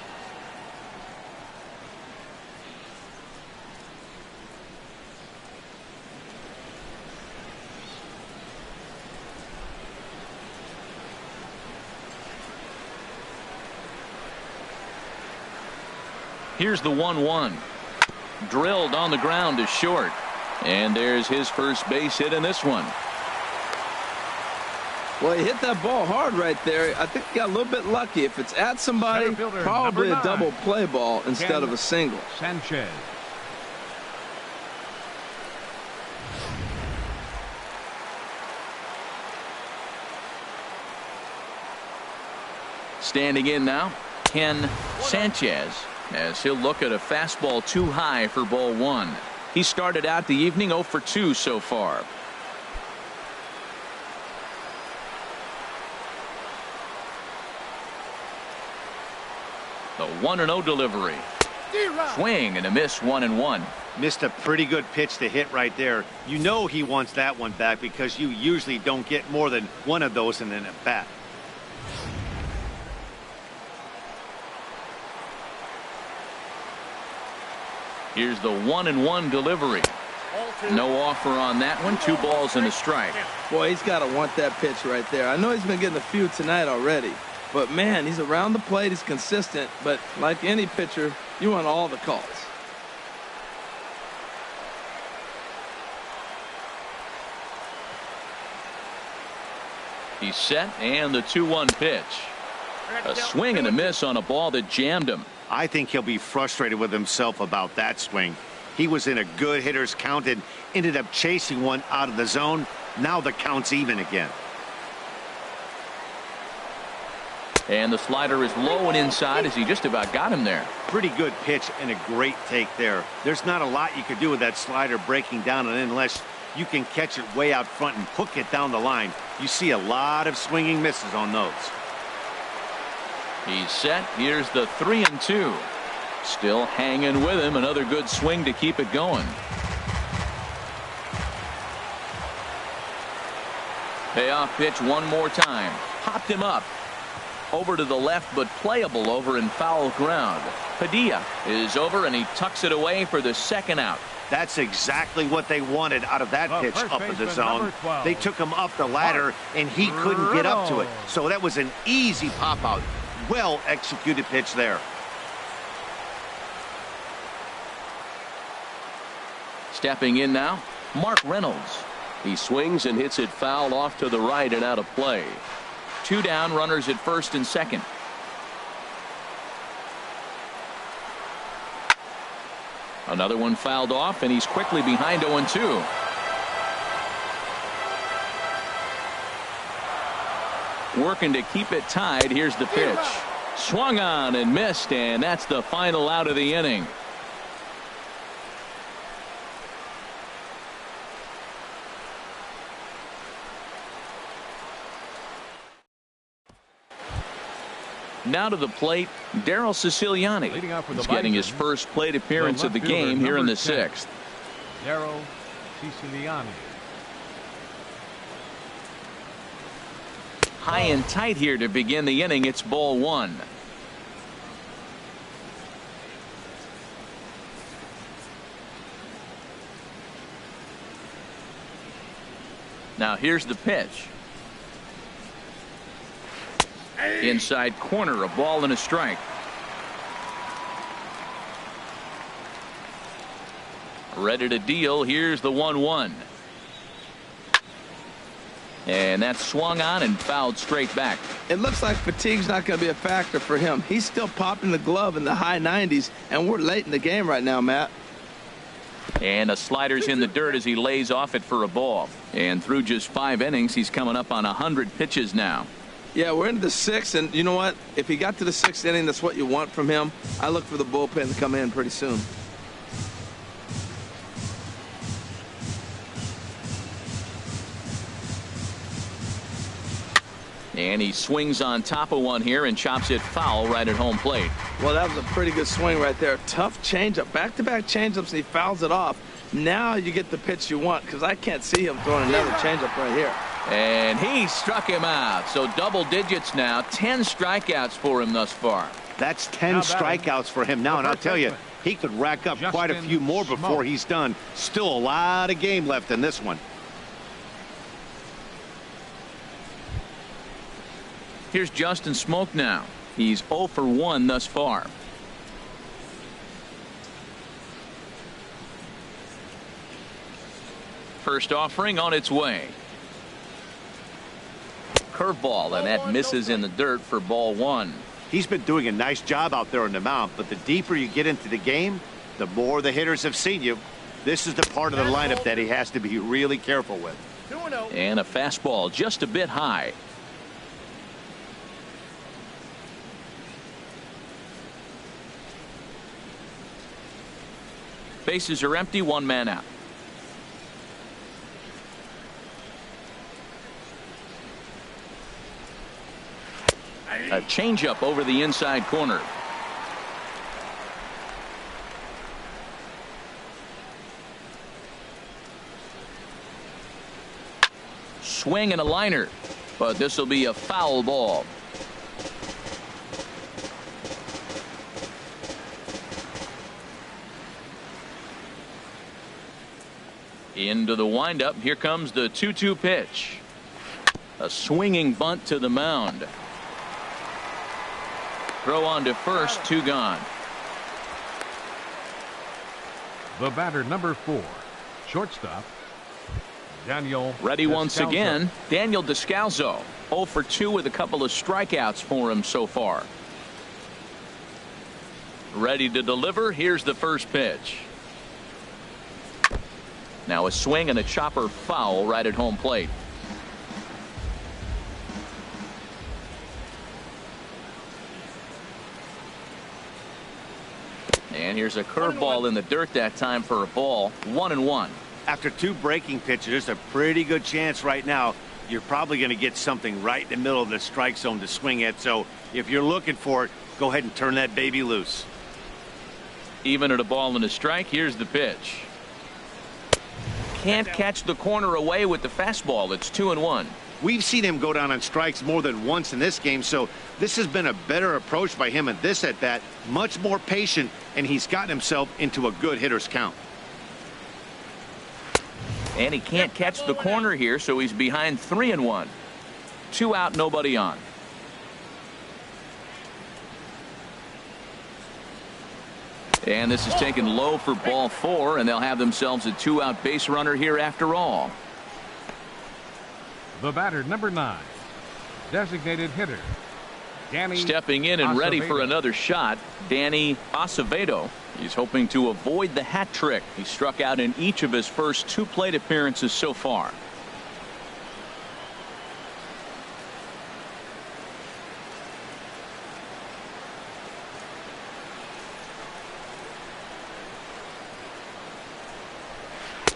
Here's the 1-1. Drilled on the ground to short. And there's his first base hit in this one. Well, he hit that ball hard right there. I think he got a little bit lucky. If it's at somebody, probably a double play ball instead of a single. Sanchez. Standing in now, Ken Sanchez, as he'll look at a fastball too high for ball one. He started out the evening 0 for 2 so far. The 1-0 delivery. Swing and a miss, 1-1. Missed a pretty good pitch to hit right there. You know he wants that one back because you usually don't get more than one of those in an at bat. Here's the 1-1 delivery. No offer on that one. 2 balls and a strike. Boy, he's got to want that pitch right there. I know he's been getting a few tonight already, but man, he's around the plate. He's consistent, but like any pitcher, you want all the calls. He's set, and the 2-1 pitch. A swing and a miss on a ball that jammed him. I think he'll be frustrated with himself about that swing. He was in a good hitter's count and ended up chasing one out of the zone. Now the count's even again. And the slider is low and inside as he just about got him there. Pretty good pitch and a great take there. There's not a lot you could do with that slider breaking down and in unless you can catch it way out front and hook it down the line. You see a lot of swinging misses on those. He's set. Here's the 3-2. Still hanging with him. Another good swing to keep it going. Payoff pitch one more time. Popped him up. Over to the left, but playable over in foul ground. Padilla is over, and he tucks it away for the second out. That's exactly what they wanted out of that pitch up in the zone. They took him up the ladder, and he couldn't get up to it. So that was an easy pop out. Well executed pitch there. Stepping in now, Mark Reynolds. He swings and hits it foul off to the right and out of play. 2 down, runners at first and second. Another one fouled off, and he's quickly behind 0-2. Working to keep it tied. Here's the pitch. Swung on and missed, and that's the final out of the inning. Now to the plate, Darryl Siciliani. He's getting his first plate appearance of the game here in the 6th. Darryl Siciliani. High and tight here to begin the inning. It's ball one. Now here's the pitch. Inside corner, a ball and a strike. Ready to deal. Here's the 1-1. And that's swung on and fouled straight back. It looks like fatigue's not going to be a factor for him. He's still popping the glove in the high 90s, and we're late in the game right now, Matt. And a slider's in the dirt as he lays off it for a ball. And through just 5 innings, he's coming up on 100 pitches now. Yeah, we're into the 6th, and you know what? If he got to the 6th inning, that's what you want from him. I look for the bullpen to come in pretty soon. And he swings on top of one here and chops it foul right at home plate. Well, that was a pretty good swing right there. Tough changeup. Back-to-back changeups, and he fouls it off. Now you get the pitch you want, because I can't see him throwing another changeup right here. And he struck him out. So double digits now. 10 strikeouts for him thus far. That's 10 strikeouts for him now. And I'll tell you, he could rack up quite a few more before he's done. Still a lot of game left in this one. Here's Justin Smoke now. He's 0 for 1 thus far. First offering on its way. Curveball, and that misses in the dirt for ball one. He's been doing a nice job out there on the mound, but the deeper you get into the game, the more the hitters have seen you. This is the part of the lineup that he has to be really careful with. And a fastball just a bit high. Bases are empty, one man out. A changeup over the inside corner. Swing and a liner, but this will be a foul ball. Into the windup. Here comes the 2-2 pitch. A swinging bunt to the mound. Throw on to first, 2 gone. The batter, number 4, shortstop, Daniel. Ready once Descalzo. again, Daniel Descalzo. 0 for 2 with a couple of strikeouts for him so far. Ready to deliver. Here's the first pitch. Now a swing and a chopper foul right at home plate. And here's a curveball in the dirt that time for a ball. 1-1. After 2 breaking pitches, there's a pretty good chance right now you're probably going to get something right in the middle of the strike zone to swing at. So if you're looking for it, go ahead and turn that baby loose. Even at a ball and a strike. Here's the pitch. Can't catch the corner away with the fastball. It's 2-1. We've seen him go down on strikes more than once in this game, so this has been a better approach by him at this at bat. Much more patient, and he's gotten himself into a good hitter's count. And he can't catch the corner here, so he's behind 3-1. 2 out, nobody on. And this is taken low for ball 4, and they'll have themselves a 2-out base runner here after all. The batter, number 9, designated hitter, Danny. Stepping in and ready for Acevedo. another shot, Danny Acevedo. He's hoping to avoid the hat trick. He struck out in each of his first 2 plate appearances so far.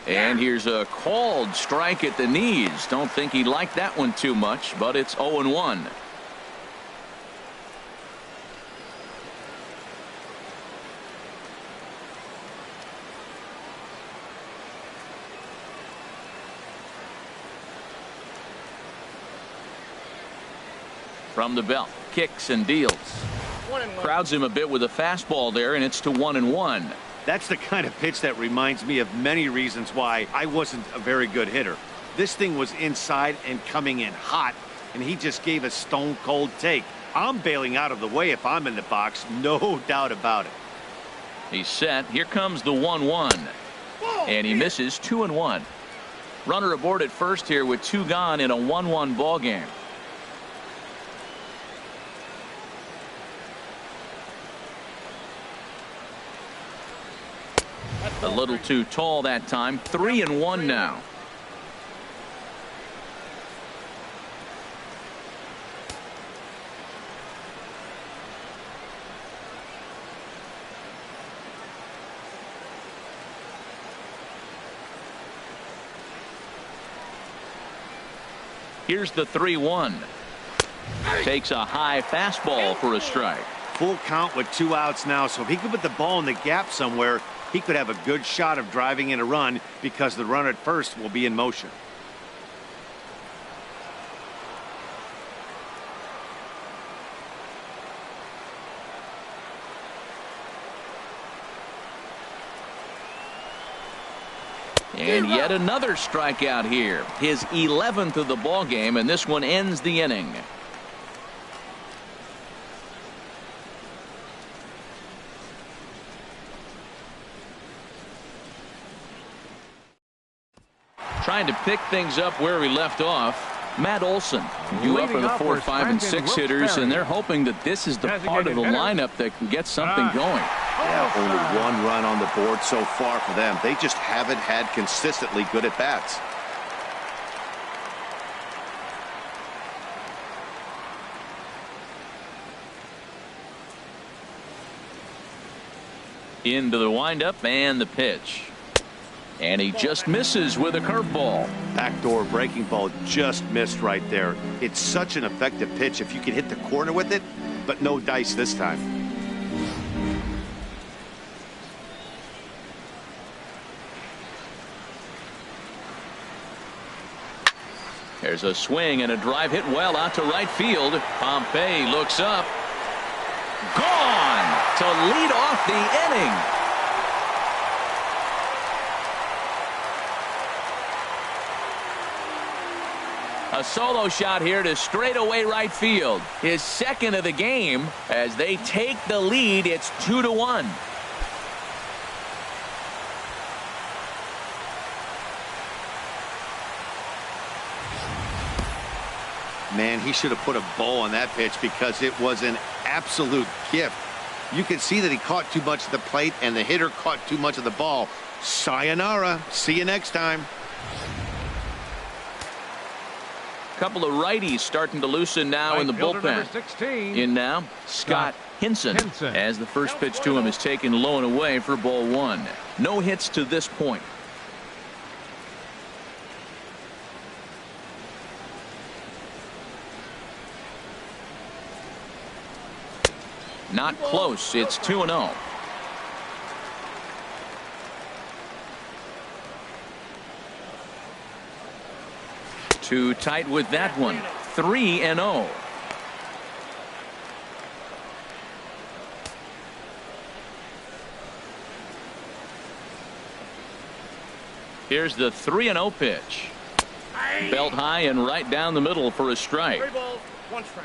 And here's a called strike at the knees. Don't think he liked that one too much, but it's 0-1. From the belt, kicks and deals. Crowds him a bit with a fastball there, and it's to 1-1. That's the kind of pitch that reminds me of many reasons why I wasn't a very good hitter. This thing was inside and coming in hot, and he just gave a stone cold take. I'm bailing out of the way if I'm in the box, no doubt about it. He's set. Here comes the 1-1. And he misses. 2-1. Runner aboard at first here with 2 gone in a 1-1 ball game. A little too tall that time. 3-1 now. Here's the 3-1. Takes a high fastball for a strike. Full count with 2 outs now, so if he could put the ball in the gap somewhere, he could have a good shot of driving in a run because the runner at first will be in motion. And yet another strikeout here. His 11th of the ball game, and this one ends the inning. Trying to pick things up where we left off. Matt Olson, you up for the 4, 5, and 6 hitters, and they're hoping that this is the part of the lineup that can get something going. Yeah, only 1 run on the board so far for them. They just haven't had consistently good at bats. Into the windup and the pitch. And he just misses with a curveball. Backdoor breaking ball just missed right there. It's such an effective pitch if you can hit the corner with it, but no dice this time. There's a swing and a drive hit well out to right field. Pompey looks up. Gone to lead off the inning. A solo shot here to straightaway right field. His second of the game as they take the lead. It's 2-1. Man, he should have put a bow on that pitch because it was an absolute gift. You can see that he caught too much of the plate and the hitter caught too much of the ball. Sayonara. See you next time. Couple of righties starting to loosen now in the bullpen. 16. In now, Scott Hinson, as the first pitch to him is taken low and away for ball one. No hits to this point. Not close. It's 2-0. Too tight with that one. 3-0. Here's the 3-0 pitch. Belt high and right down the middle for a strike. 3 balls, 1 strike.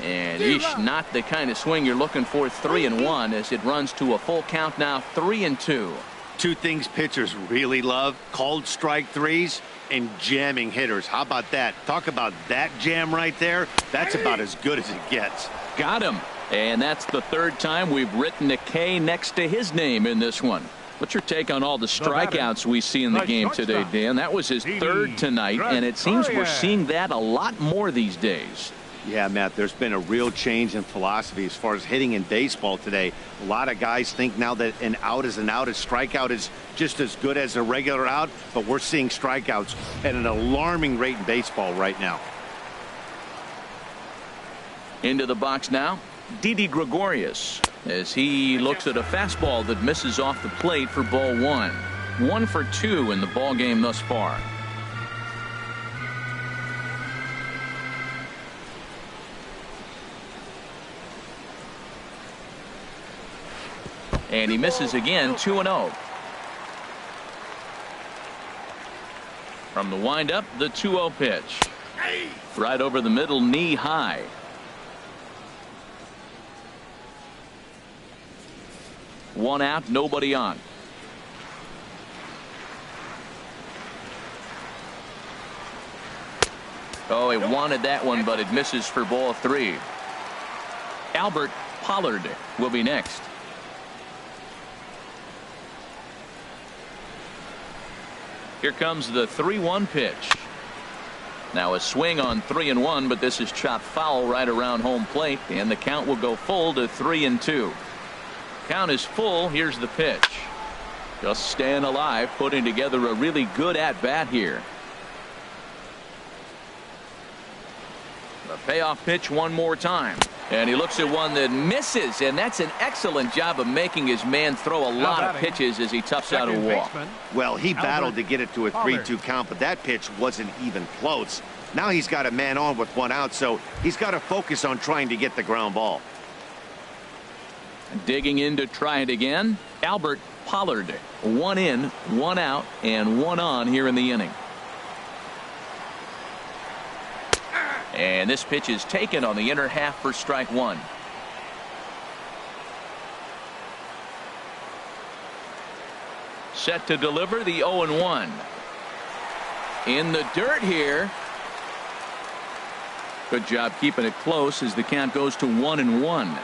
And eesh, not the kind of swing you're looking for. 3-1 as it runs to a full count now. 3-2. Two things pitchers really love: called strike threes and jamming hitters. How about that? Talk about that jam right there. That's about as good as it gets. Got him. And that's the third time we've written a K next to his name in this one. What's your take on all the strikeouts we see in the game today, Dan? That was his third tonight, and it seems we're seeing that a lot more these days. Yeah, Matt, there's been a real change in philosophy as far as hitting in baseball today. A lot of guys think now that an out is an out. A strikeout is just as good as a regular out, but we're seeing strikeouts at an alarming rate in baseball right now. Into the box now, Didi Gregorius, as he looks at a fastball that misses off the plate for ball one. 1 for 2 in the ball game thus far. And he misses again. 2-0. From the windup, the 2-0 pitch. Right over the middle, knee high. One out, nobody on. Oh, he wanted that one, but it misses for ball 3. Albert Pollard will be next. Here comes the 3-1 pitch. Now a swing on 3-1, but this is chopped foul right around home plate, and the count will go full to 3-2. Count is full. Here's the pitch. Just staying alive, putting together a really good at bat here. The payoff pitch one more time. And he looks at one that misses, and that's an excellent job of making his man throw a lot of pitches as he toughs out a walk. Well, he battled to get it to a 3-2 count, but that pitch wasn't even close. Now he's got a man on with 1 out, so he's got to focus on trying to get the ground ball. Digging in to try it again, Albert Pollard. 1 in, 1 out, and 1 on here in the inning. And this pitch is taken on the inner half for strike 1. Set to deliver the 0-1. In the dirt here. Good job keeping it close as the count goes to 1-1.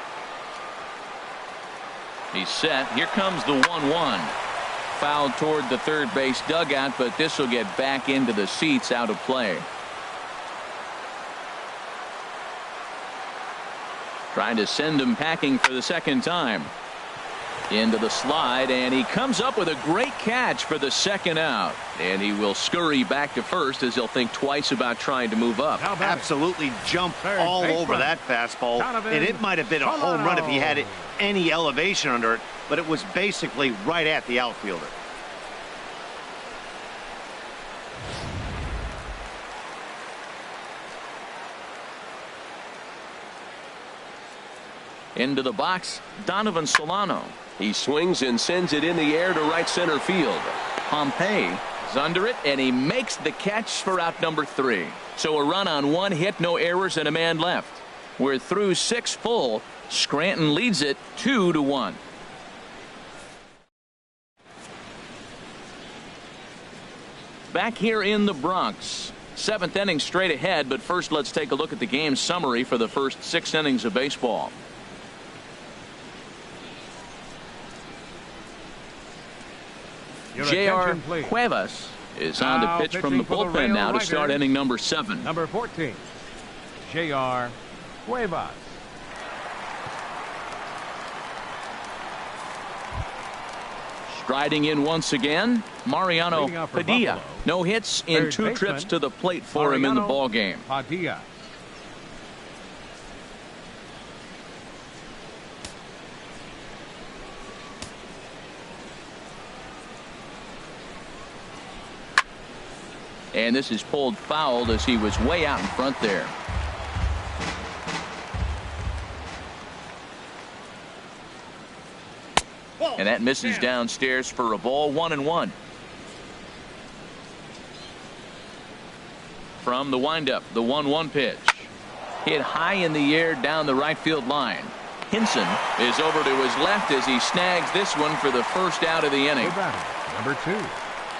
He's set. Here comes the 1-1. Foul toward the third base dugout, but this will get back into the seats, out of play. Trying to send him packing for the second time. Into the slide, and he comes up with a great catch for the second out. And he will scurry back to first as he'll think twice about trying to move up. Absolutely jumped all over that fastball. And it might have been a home run if he had any elevation under it, but it was basically right at the outfielder. Into the box, Donovan Solano. He swings and sends it in the air to right center field. Pompey is under it, and he makes the catch for out number 3. So a run on 1 hit, no errors, and a man left. We're through 6 full. Scranton leads it 2-1. Back here in the Bronx. 7th inning straight ahead, but first let's take a look at the game summary for the first 6 innings of baseball. J.R. Cuevas is on to pitch from the bullpen now to start inning number 7. Number 14, J.R. Cuevas. Striding in once again, Mariano Padilla. No hits in 2 trips to the plate for him in the ball game. Padilla. And this is pulled foul as he was way out in front there. And that misses downstairs for a ball. 1-1. From the windup, the 1-1 pitch. Hit high in the air down the right field line. Hinson is over to his left as he snags this one for the first out of the inning. Number 2,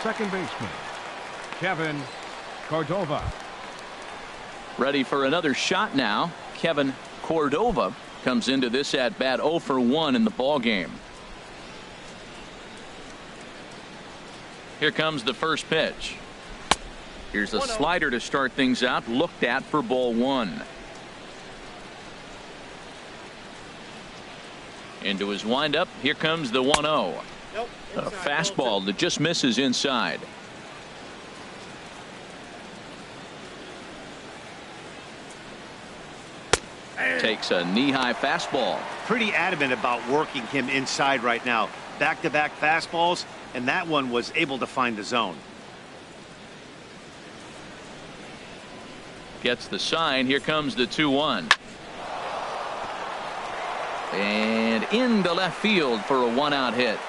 second baseman, Kevin Cordova. Ready for another shot now. Kevin Cordova comes into this at bat 0 for 1 in the ball game. Here comes the first pitch. Here's a slider to start things out, looked at for ball 1. Into his windup. Here comes the 1-0. A fastball that just misses inside. Takes a knee-high fastball. Pretty adamant about working him inside right now. Back-to-back fastballs, and that one was able to find the zone. Gets the sign. Here comes the 2-1. And into left field for a 1-out hit.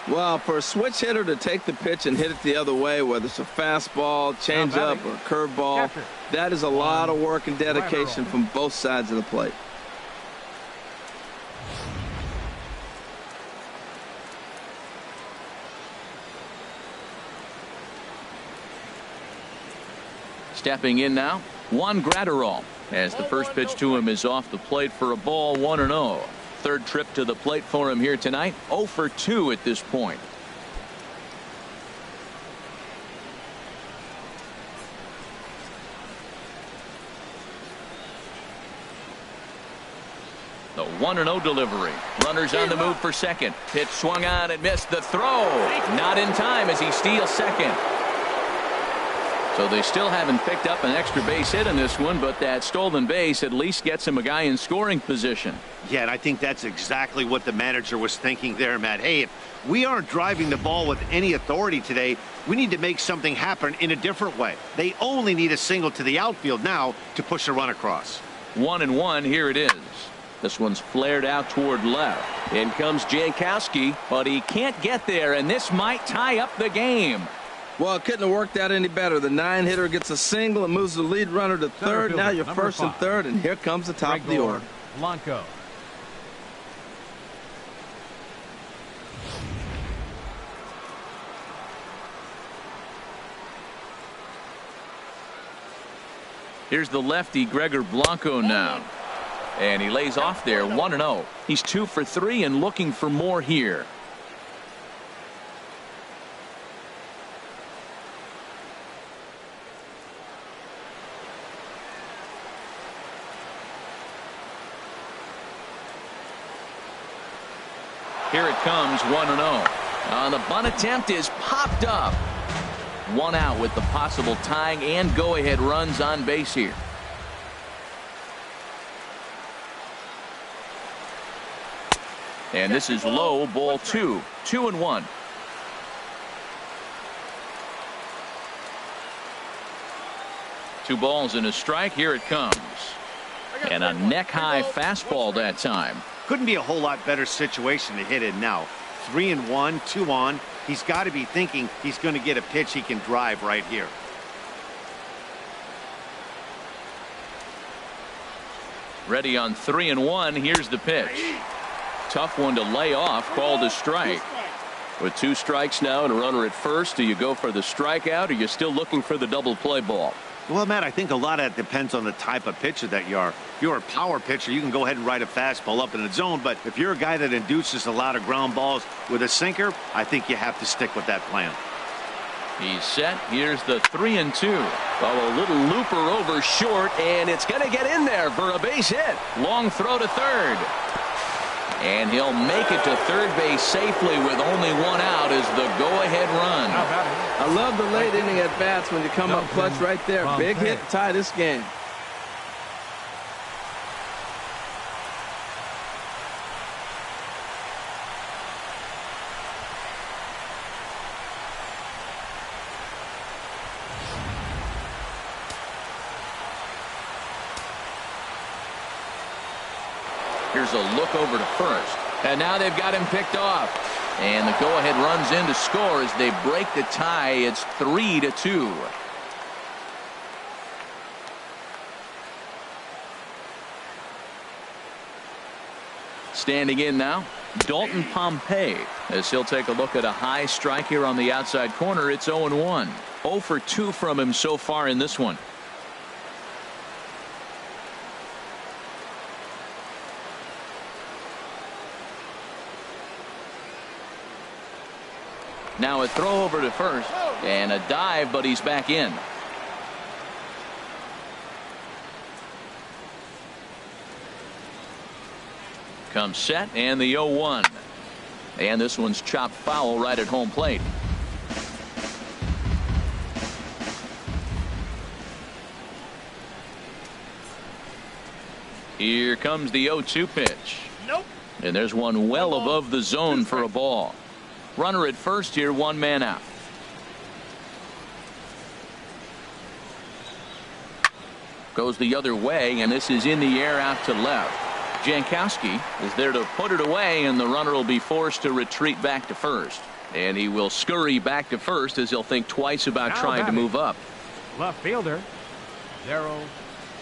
Well, for a switch hitter to take the pitch and hit it the other way, whether it's a fastball, changeup, or curveball, that is a lot of work and dedication from both sides of the plate. Stepping in now, Juan Gratterall, as the first pitch to him is off the plate for a ball. 1-0. Third trip to the plate for him here tonight. 0 for 2 at this point. The 1-0 delivery. Runners on the move for second. Pitch swung on and missed. The throw not in time as he steals second. So they still haven't picked up an extra base hit in this one, but that stolen base at least gets him a guy in scoring position. Yeah, and I think that's exactly what the manager was thinking there, Matt. Hey, if we aren't driving the ball with any authority today, we need to make something happen in a different way. They only need a single to the outfield now to push a run across. 1-1. Here it is. This one's flared out toward left. In comes Jankowski, but he can't get there, and this might tie up the game. Well, it couldn't have worked out any better. The 9-hitter gets a single and moves the lead runner to third. Now you're first and third, and here comes the top of the order. Blanco. Here's the lefty, Gregor Blanco now. And he lays off there, 1-0. He's 2 for 3 and looking for more here. Here it comes, 1-0. The bunt attempt is popped up. One out with the possible tying and go-ahead runs on base here. And this is low, ball 2. 2-1. Two balls and a strike. Here it comes. And a neck-high fastball that time. Couldn't be a whole lot better situation to hit in now. 3-1, 2 on. He's got to be thinking he's going to get a pitch he can drive right here. Ready on 3-1. Here's the pitch. Tough one to lay off, called a strike. With 2 strikes now and a runner at first, do you go for the strikeout or are you still looking for the double play ball? Well, Matt, I think a lot of that depends on the type of pitcher that you are. If you're a power pitcher, you can go ahead and ride a fastball up in the zone. But if you're a guy that induces a lot of ground balls with a sinker, I think you have to stick with that plan. He's set. Here's the 3-2. Oh, a little looper over short, and it's going to get in there for a base hit. Long throw to third. And he'll make it to third base safely with only 1 out as the go-ahead run. I love the late inning at-bats when you come up clutch right there. Big hit, tie this game. Here's a look over to first. And now they've got him picked off. And the go-ahead runs in to score as they break the tie. It's 3-2. Standing in now, Dalton Pompey, as he'll take a look at a high strike here on the outside corner. It's 0-1. 0 for 2 from him so far in this one. Now a throw over to first and a dive, but he's back in. Comes set and the 0-1. And this one's chopped foul right at home plate. Here comes the 0-2 pitch. Nope. And there's one well above the zone for a ball. Runner at first here, 1 man out. Goes the other way, and this is in the air out to left. Jankowski is there to put it away, and the runner will be forced to retreat back to first. And he will scurry back to first as he'll think twice about trying to move up. Left fielder, Daryl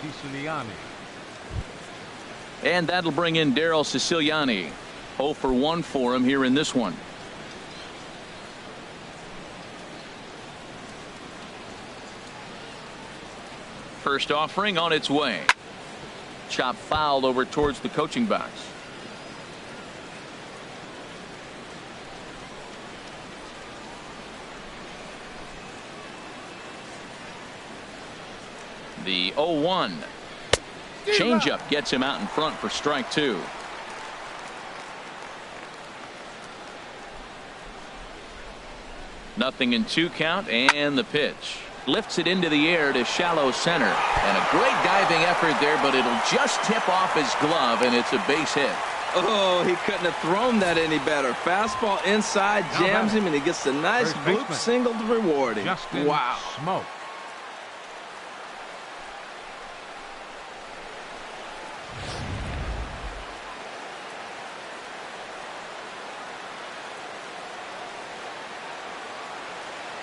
Siciliani. And that'll bring in Daryl Siciliani. 0 for 1 for him here in this one. First offering on its way. Chop foul over towards the coaching box. The 0-1. Changeup gets him out in front for strike 2. Nothing in 2 count, and the pitch. Lifts it into the air to shallow center. And a great diving effort there, but it'll just tip off his glove, and it's a base hit. Oh, he couldn't have thrown that any better. Fastball inside, jams him, and he gets a nice bloop single to reward him. Wow. Smoke.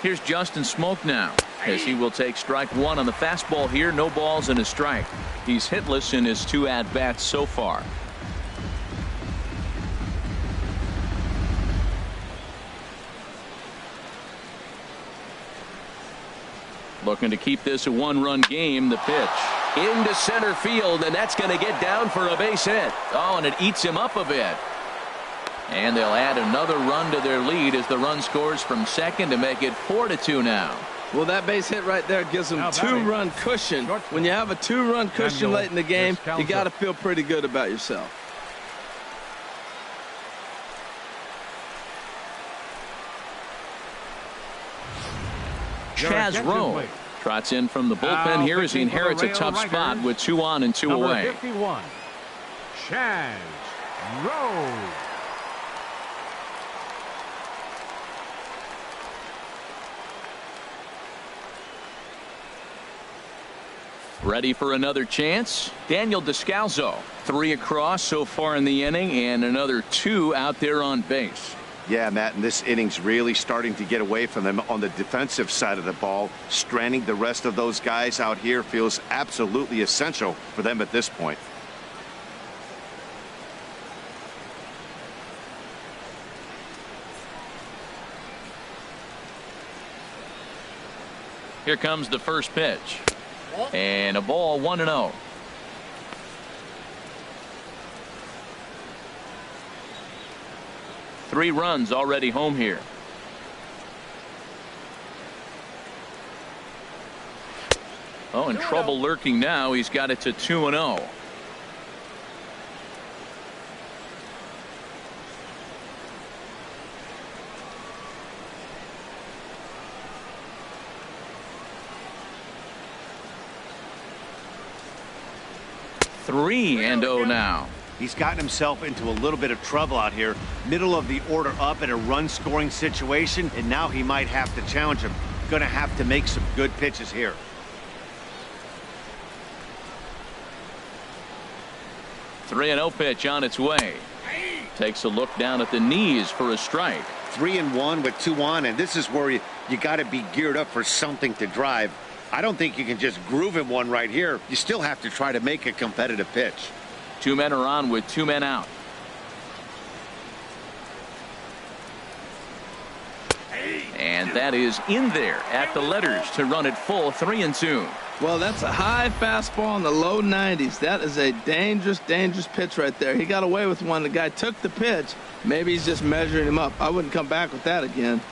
Here's Justin Smoke now, as he will take strike 1 on the fastball here. No balls and a strike. He's hitless in his 2 at-bats so far. Looking to keep this a 1-run game. The pitch into center field, and that's going to get down for a base hit. Oh, and it eats him up a bit. And they'll add another run to their lead as the run scores from second to make it 4-2 now. Well, that base hit right there gives them 2-run cushion. When you have a 2-run cushion late in the game, you got to feel pretty good about yourself. Chaz Rowe trots in from the bullpen here as he inherits a tough spot with 2 on and 2 away. 51, Chaz Rowe. Ready for another chance. Daniel Descalzo, 3 across so far in the inning and another 2 out there on base. Yeah, Matt, and this inning's really starting to get away from them on the defensive side of the ball. Stranding the rest of those guys out here feels absolutely essential for them at this point. Here comes the first pitch. And a ball, 1-0. Three runs already home here. Oh, and trouble lurking now. He's got it to 2-0. Three and 0 now. He's gotten himself into a little bit of trouble out here. Middle of the order up in a run scoring situation, and now he might have to challenge him. Gonna have to make some good pitches here. The 3-0 pitch on its way. Takes a look down at the knees for a strike. 3-1 with 2 on, and this is where you got to be geared up for something to drive. I don't think you can just groove him one right here. You still have to try to make a competitive pitch. 2 men are on with 2 men out. And that is in there at the letters to run it full, 3-2. Well, that's a high fastball in the low 90s. That is a dangerous, dangerous pitch right there. He got away with one. The guy took the pitch. Maybe he's just measuring him up. I wouldn't come back with that again.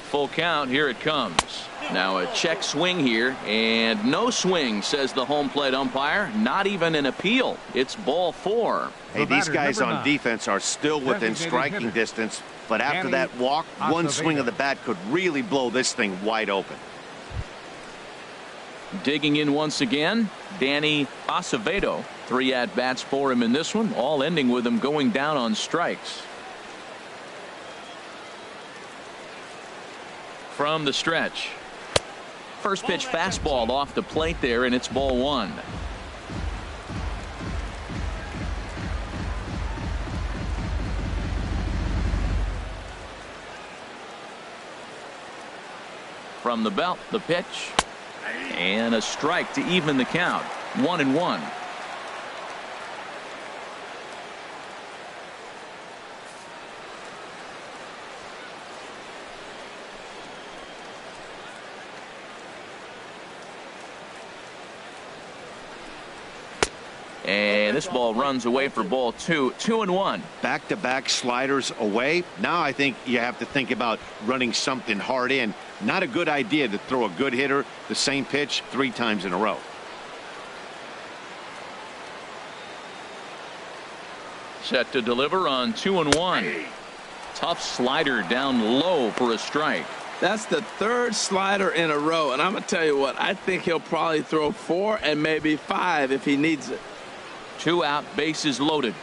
Full count. Here it comes. Now a check swing here, and no swing, says the home plate umpire. Not even an appeal. It's ball 4. Hey, these guys on defense are still within striking distance, but after that walk, one swing of the bat could really blow this thing wide open. Digging in once again, Danny Acevedo. 3 at-bats for him in this one, all ending with him going down on strikes. From the stretch. First pitch fastball off the plate there, and it's ball 1. From the belt, the pitch. And a strike to even the count. 1-1. And this ball runs away for ball 2. 2-1. Back-to-back sliders away. Now I think you have to think about running something hard in. Not a good idea to throw a good hitter the same pitch 3 times in a row. Set to deliver on 2-1. Tough slider down low for a strike. That's the 3rd slider in a row, and I'm going to tell you what, I think he'll probably throw 4 and maybe 5 if he needs it. 2 out, bases loaded.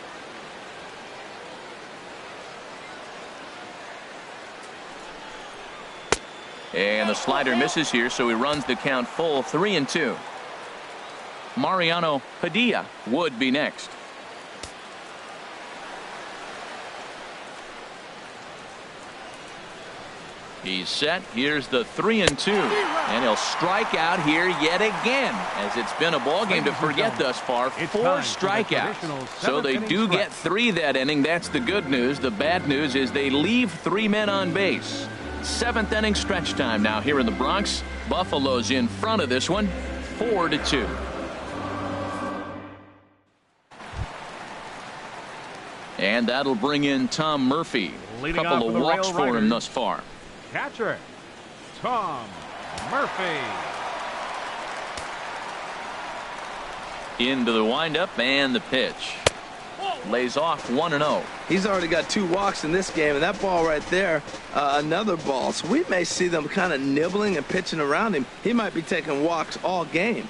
And the slider misses here, so he runs the count full, 3-2. Mariano Padilla would be next. He's set. Here's the 3-2, and he'll strike out here yet again, as it's been a ball game to forget thus far. 4 strikeouts, so they do get 3 that inning. That's the good news. The bad news is they leave 3 men on base. 7th inning stretch time now here in the Bronx. Buffalo's in front of this one, 4-2. And that'll bring in Tom Murphy. A couple of walks for him thus far. Catcher, Tom Murphy. Into the windup and the pitch. Lays off 1-0. He's already got 2 walks in this game, and that ball right there, another ball. So we may see them kind of nibbling and pitching around him. He might be taking walks all game.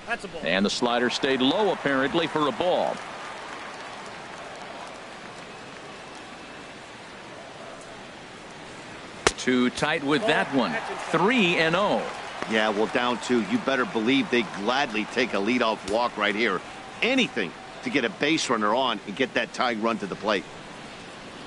That's a ball. And the slider stayed low, apparently, for a ball. Too tight with that one. 3-0. Yeah, well, down 2. You better believe they gladly take a leadoff walk right here. Anything to get a base runner on and get that tying run to the plate.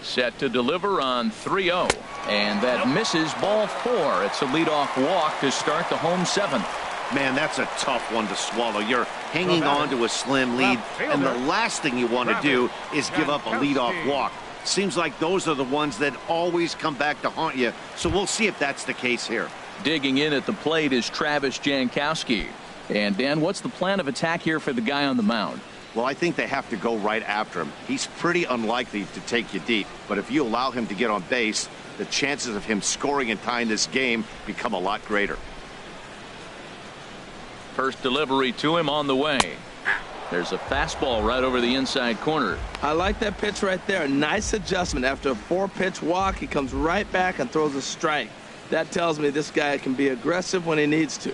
Set to deliver on 3-0. And that misses ball 4. It's a leadoff walk to start the home 7th. Man, that's a tough one to swallow. You're hanging on to a slim lead, and the last thing you want to do is give up a leadoff walk. Seems like those are the ones that always come back to haunt you, so we'll see if that's the case here. Digging in at the plate is Travis Jankowski. And, Dan, what's the plan of attack here for the guy on the mound? Well, I think they have to go right after him. He's pretty unlikely to take you deep, but if you allow him to get on base, the chances of him scoring and tying this game become a lot greater. First delivery to him on the way. There's a fastball right over the inside corner. I like that pitch right there. Nice adjustment. After a 4-pitch walk, he comes right back and throws a strike. That tells me this guy can be aggressive when he needs to.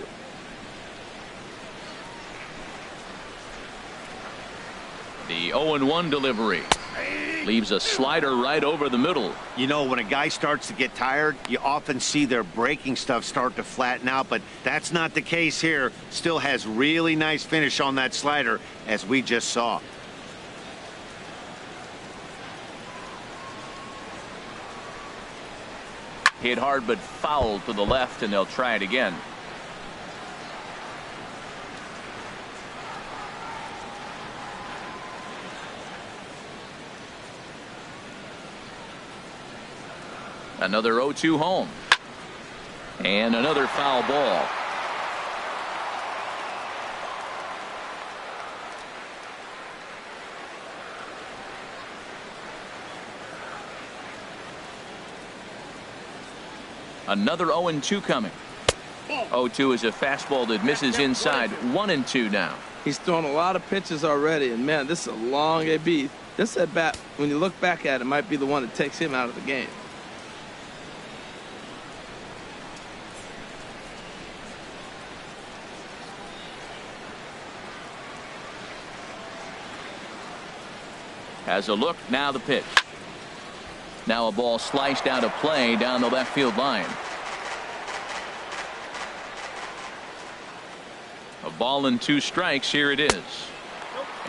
The 0-1 delivery. Leaves a slider right over the middle. You know, when a guy starts to get tired, you often see their breaking stuff start to flatten out, but that's not the case here. Still has really nice finish on that slider, as we just saw. Hit hard but foul to the left, and they'll try it again. Another 0-2 home. And another foul ball. Another 0-2 coming. 0-2 is a fastball that misses inside. 1-2 now. He's thrown a lot of pitches already, and man, this is a long AB. This at bat, when you look back at it, might be the one that takes him out of the game. Has a look, now the pitch. Now a ball sliced out of play down the left field line. A ball and 2 strikes, here it is.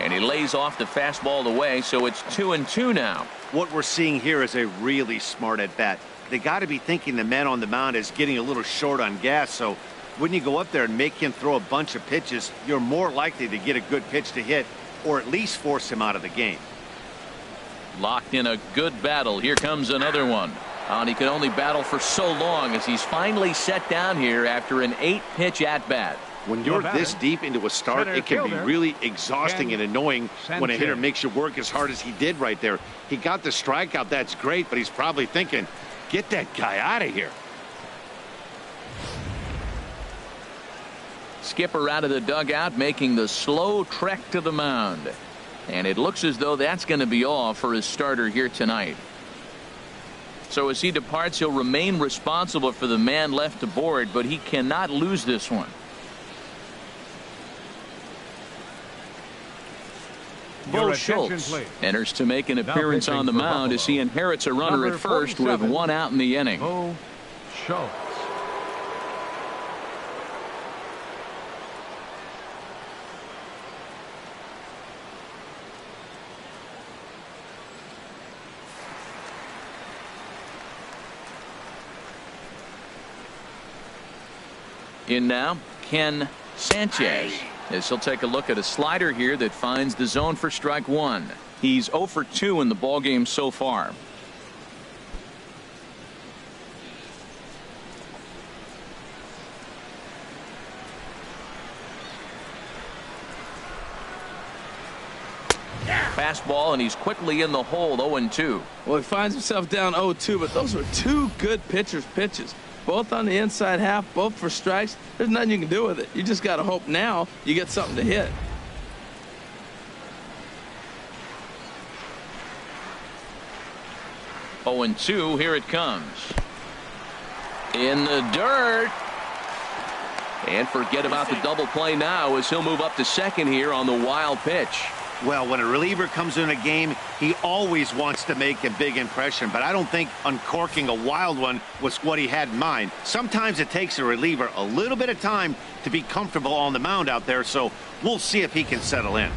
And he lays off the fastball away, so it's 2-2 now. What we're seeing here is a really smart at bat. They got to be thinking the man on the mound is getting a little short on gas, so when you go up there and make him throw a bunch of pitches, you're more likely to get a good pitch to hit or at least force him out of the game. Locked in a good battle. Here comes another one. And he could only battle for so long as he's finally set down here after an 8-pitch at-bat. When you're this deep into a start, it can be really exhausting and annoying when a hitter makes you work as hard as he did right there. He got the strikeout, that's great, but he's probably thinking, get that guy out of here. Skipper out of the dugout, making the slow trek to the mound. And it looks as though that's going to be all for his starter here tonight. So as he departs, he'll remain responsible for the man left aboard, but he cannot lose this one. Bo Schultz enters to make an appearance on the mound as he inherits a runner at first with 1 out in the inning. Bo Schultz. In now, Ken Sanchez, as he'll take a look at a slider here that finds the zone for strike 1. He's 0 for 2 in the ballgame so far. Fastball, and he's quickly in the hole. 0-2. Well, he finds himself down 0-2, but those were 2 good pitchers' pitches. Both on the inside half, both for strikes. There's nothing you can do with it. You just got to hope now you get something to hit. 0-2. Here it comes. In the dirt. And forget about the double play now as he'll move up to second here on the wild pitch. Well, when a reliever comes in a game, he always wants to make a big impression, but I don't think uncorking a wild one was what he had in mind. Sometimes it takes a reliever a little bit of time to be comfortable on the mound out there, so we'll see if he can settle in.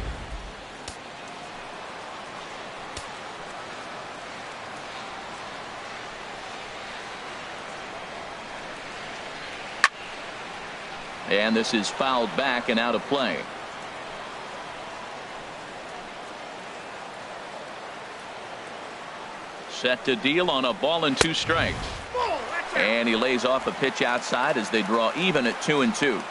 And this is fouled back and out of play. Set to deal on a ball and 2 strikes. And he lays off a pitch outside as they draw even at 2-2.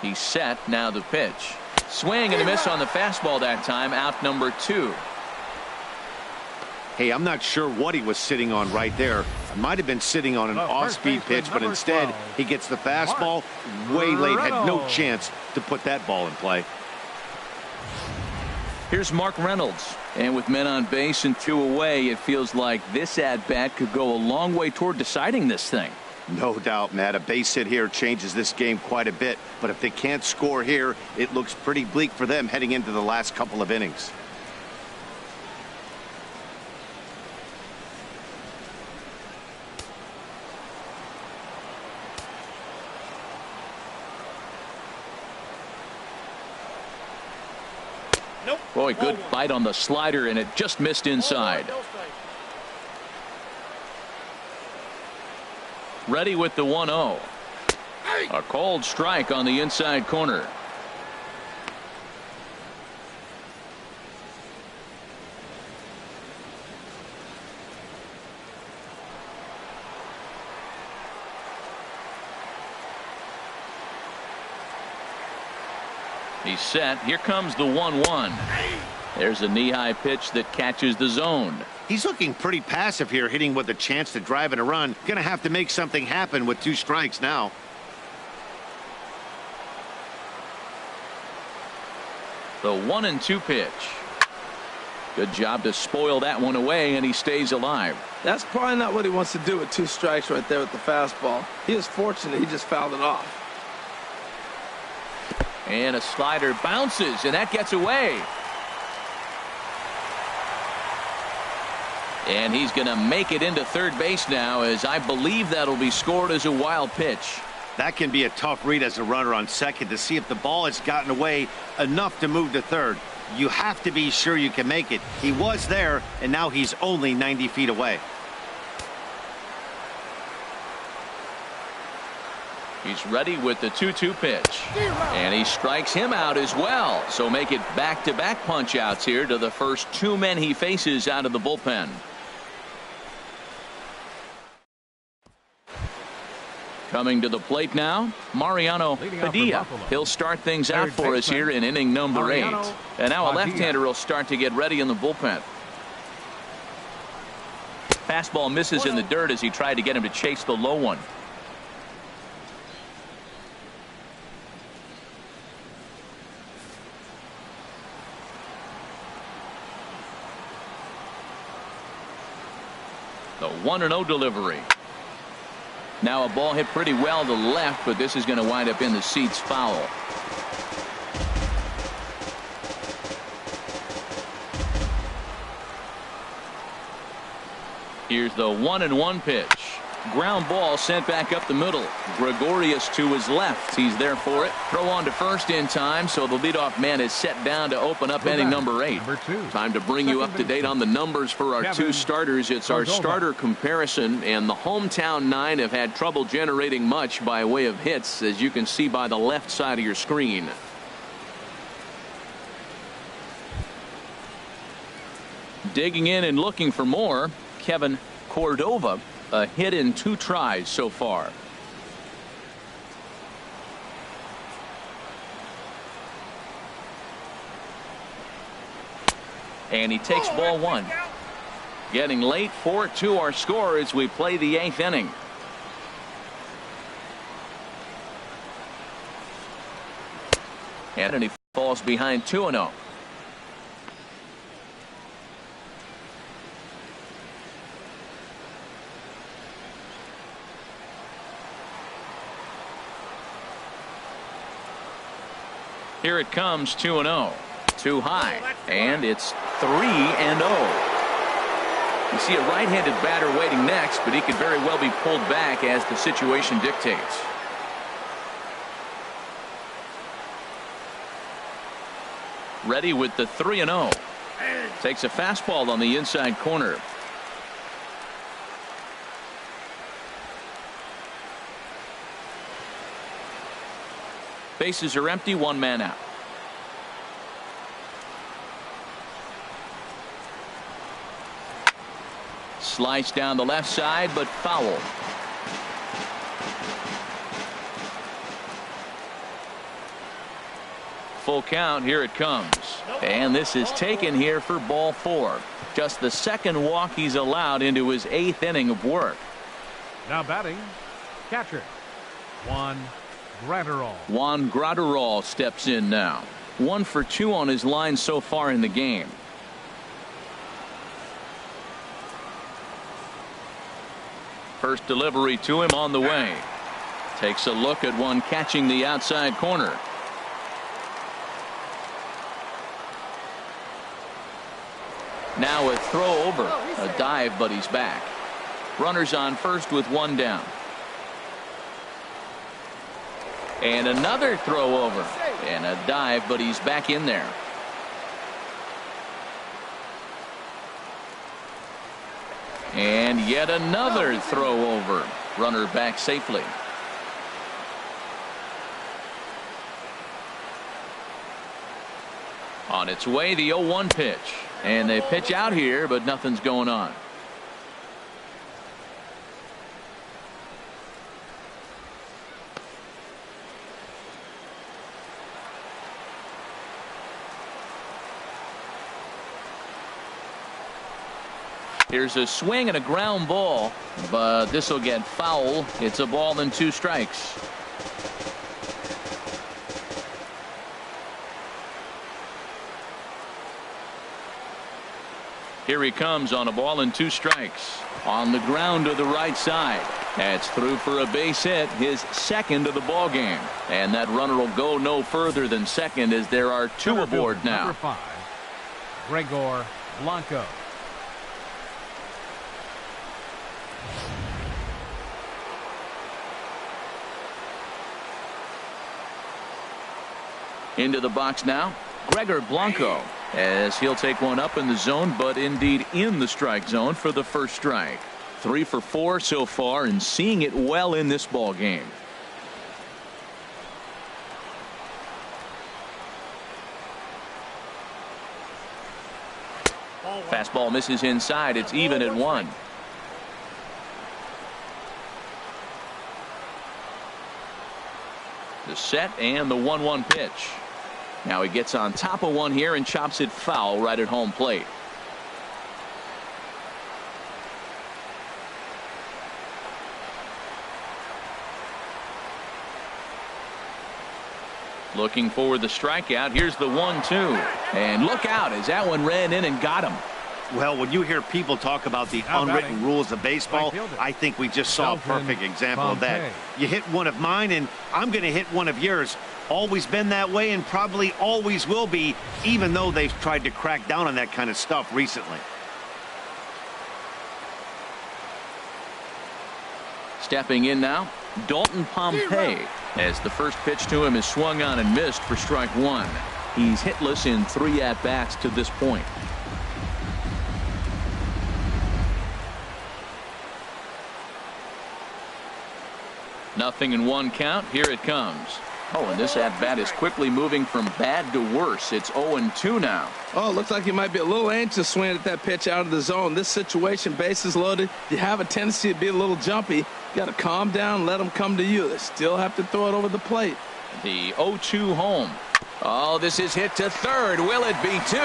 He's set. Now the pitch. Swing and a miss on the fastball that time. Out number 2. Hey, I'm not sure what he was sitting on right there. Might have been sitting on an off-speed pitch, but instead he gets the fastball way late. Had no chance to put that ball in play. Here's Mark Reynolds. And with men on base and 2 away, it feels like this at-bat could go a long way toward deciding this thing. No doubt, Matt. A base hit here changes this game quite a bit. But if they can't score here, it looks pretty bleak for them heading into the last couple of innings. Boy, good bite on the slider, and it just missed inside. Ready with the 1-0. A cold strike on the inside corner. He's set. Here comes the 1-1. There's a knee-high pitch that catches the zone. He's looking pretty passive here, hitting with a chance to drive in a run. Gonna have to make something happen with 2 strikes now. The 1-2 pitch. Good job to spoil that one away, and he stays alive. That's probably not what he wants to do with 2 strikes right there with the fastball. He was fortunate he just fouled it off. And a slider bounces, and that gets away. And he's going to make it into third base now, as I believe that'll be scored as a wild pitch. That can be a tough read as a runner on second to see if the ball has gotten away enough to move to third. You have to be sure you can make it. He was there, and now he's only 90 feet away. He's ready with the 2-2 pitch. And he strikes him out as well. So make it back-to-back punch-outs here to the first 2 men he faces out of the bullpen. Coming to the plate now, Mariano Padilla. He'll start things out for us here in inning number 8. And now a left-hander will start to get ready in the bullpen. Fastball misses in the dirt as he tried to get him to chase the low one. The 1-0 delivery. Now a ball hit pretty well to left, but this is going to wind up in the seats foul. Here's the 1-1 pitch. Ground ball sent back up the middle. Gregorius to his left. He's there for it. Throw on to first in time, so the leadoff man is set down to open up inning number 8. Time to bring you up to date on the numbers for our 2 starters. It's our starter comparison, and the hometown 9 have had trouble generating much by way of hits, as you can see by the left side of your screen. Digging in and looking for more, Kevin Cordova. A hit in 2 tries so far. And he takes ball 1. Getting late, 4-2 our score as we play the 8th inning. And he falls behind 2-0. Here it comes, 2-0. Too high, and it's 3-0. You see a right-handed batter waiting next, but he could very well be pulled back as the situation dictates. Ready with the 3-0. Takes a fastball on the inside corner. Bases are empty, one man out. Slice down the left side, but foul. Full count. Here it comes. And this is taken here for ball 4. Just the second walk he's allowed into his 8th inning of work. Now batting, catcher Juan Graterol steps in now. 1 for 2 on his line so far in the game. First delivery to him on the way. Takes a look at one catching the outside corner. Now a throw over. A dive, but he's back. Runners on first with 1 down. And another throw over. And a dive, but he's back in there. And yet another throw over. Runner back safely. On its way, the 0-1 pitch. And they pitch out here, but nothing's going on. Here's a swing and a ground ball, but this will get foul. It's a ball and 2 strikes. Here he comes on a ball and 2 strikes. On the ground to the right side. That's through for a base hit, his 2nd of the ball game. And that runner will go no further than second as there are 2 aboard now. Number 5, Gregor Blanco. Into the box now, Gregor Blanco, as he'll take one up in the zone, but indeed in the strike zone for the first strike. 3 for 4 so far and seeing it well in this ball game. Fastball misses inside. It's even at 1. The set and the 1-1 pitch. Now he gets on top of one here and chops it foul right at home plate. Looking for the strikeout. Here's the 1-2. And look out as that one ran in and got him. Well, when you hear people talk about the unwritten rules of baseball, I think we just saw a perfect example of that. You hit one of mine, and I'm going to hit one of yours. Always been that way and probably always will be, even though they've tried to crack down on that kind of stuff recently. Stepping in now, Dalton Pompey, as the first pitch to him is swung on and missed for strike 1. He's hitless in 3 at-bats to this point. Nothing in 1 count. Here it comes. Oh, and this at-bat is quickly moving from bad to worse. It's 0-2 now. Oh, looks like he might be a little anxious swinging at that pitch out of the zone. This situation, bases loaded, you have a tendency to be a little jumpy. You got to calm down, let them come to you. They still have to throw it over the plate. The 0-2 home. Oh, this is hit to third. Will it be 2?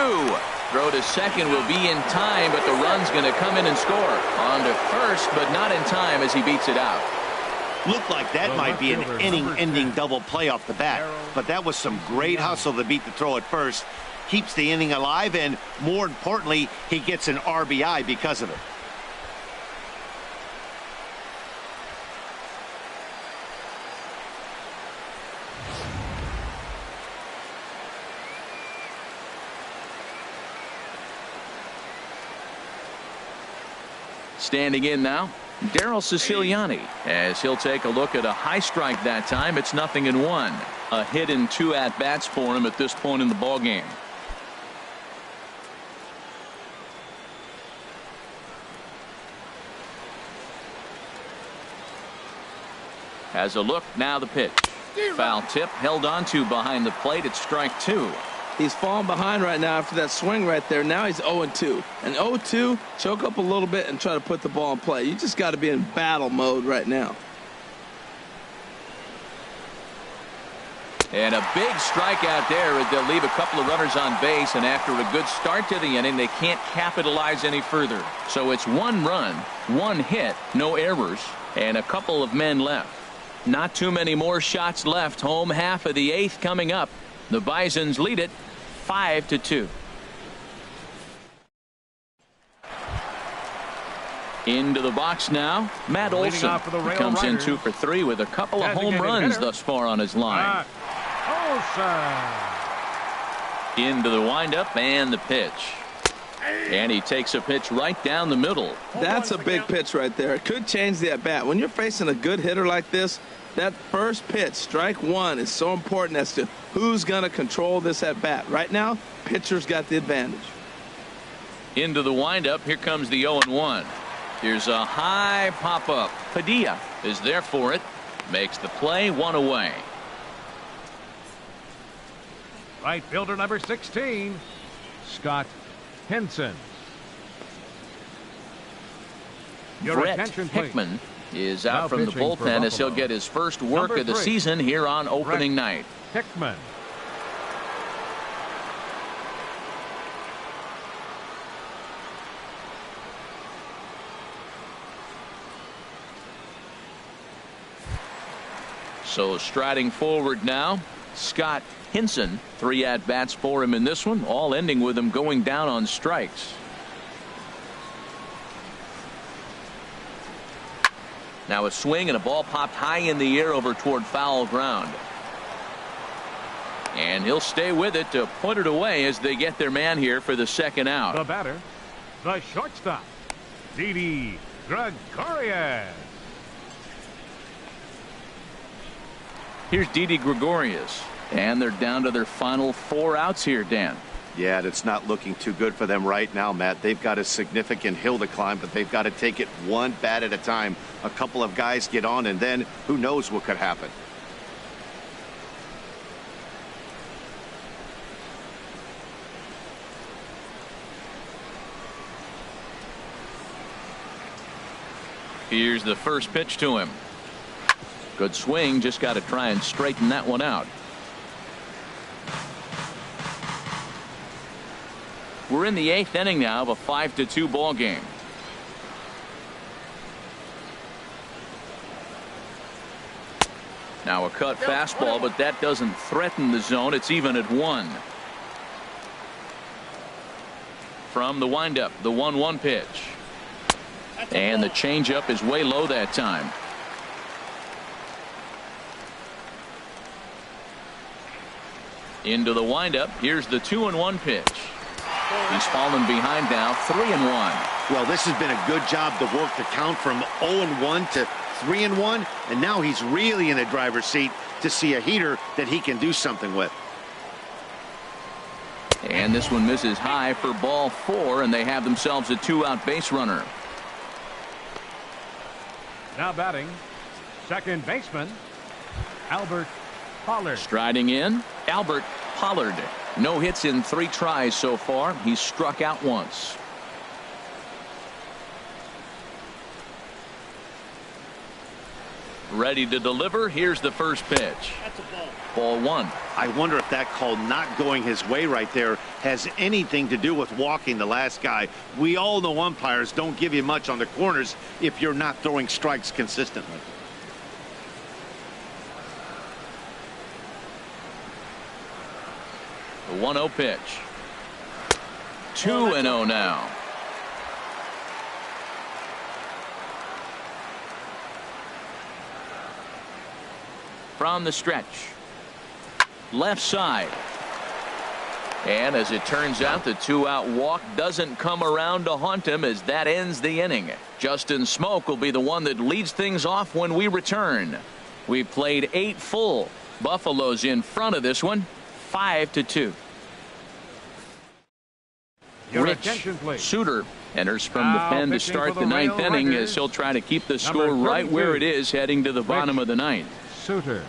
Throw to second will be in time, but the run's going to come in and score. On to first, but not in time as he beats it out. Looked like that might be an inning-ending double play off the bat, but that was some great hustle to beat the throw at first. Keeps the inning alive, and more importantly, he gets an RBI because of it. Standing in now, Daryl Siciliani, as he'll take a look at a high strike that time. It's 0-1. A hit and 2 at-bats for him at this point in the ballgame. Has a look, now the pitch. Foul tip, held on to behind the plate. It's strike 2. He's falling behind right now after that swing right there. Now he's 0-2. And 0-2, choke up a little bit and try to put the ball in play. You just got to be in battle mode right now. And a big strikeout there. They'll leave a couple of runners on base, and after a good start to the inning, they can't capitalize any further. So it's 1 run, 1 hit, no errors, and a couple of men left. Not too many more shots left. Home half of the 8th coming up. The Bisons lead it 5-2. Into the box now, Matt Olson comes in 2 for 3 with a couple of home runs thus far on his line. Into the windup and the pitch. And he takes a pitch right down the middle. That's a big pitch right there. It could change the at-bat. When you're facing a good hitter like this, that first pitch, strike 1, is so important as to who's going to control this at-bat. Right now, pitcher's got the advantage. Into the windup. Here comes the 0-1. Here's a high pop-up. Padilla is there for it. Makes the play, 1 away. Right fielder number 16, Scott Henson. Your Brett attention, please. Hickman is out Now from the pitching for bullpen as he'll Buffalo. get his first work Number of the 3, season here on opening Brett night. Hickman. So striding forward now, Scott Henson. 3 at-bats for him in this one, all ending with him going down on strikes. Now a swing and a ball popped high in the air over toward foul ground. And he'll stay with it to put it away as they get their man here for the second out. The batter, the shortstop, Didi Gregorius. Here's Didi Gregorius, and they're down to their final 4 outs here, Dan. Yeah, it's not looking too good for them right now, Matt. They've got a significant hill to climb, but they've got to take it one bat at a time. A couple of guys get on, and then who knows what could happen. Here's the first pitch to him. Good swing, just got to try and straighten that one out. We're in the 8th inning now of a 5-2 ball game. Now a cut fastball, but that doesn't threaten the zone. It's even at 1. From the windup, the 1-1 pitch. And the changeup is way low that time. Into the windup. Here's the 2-1 pitch. He's fallen behind now, 3-1. Well, this has been a good job to work the count from 0-1 to 3-1, and now he's really in the driver's seat to see a heater that he can do something with. And this one misses high for ball 4, and they have themselves a 2-out base runner. Now batting, second baseman, Albert Pollard. Striding in, Albert Pollard. No hits in 3 tries so far. He's struck out once. Ready to deliver. Here's the first pitch. That's a ball. Ball 1. I wonder if that call not going his way right there has anything to do with walking the last guy. We all know umpires don't give you much on the corners if you're not throwing strikes consistently. The 1-0 pitch. 2-0 now. From the stretch. Left side. And as it turns out, the two-out walk doesn't come around to haunt him as that ends the inning. Justin Smoke will be the one that leads things off when we return. We've played 8 full. Buffalo's in front of this one, 5-2. Your Rich attention, please. Suter enters from the Now pen to pitching start for the the ninth inning RailRiders, as he'll try to keep the number score right 32, where it is heading to the bottom of the ninth. Suter.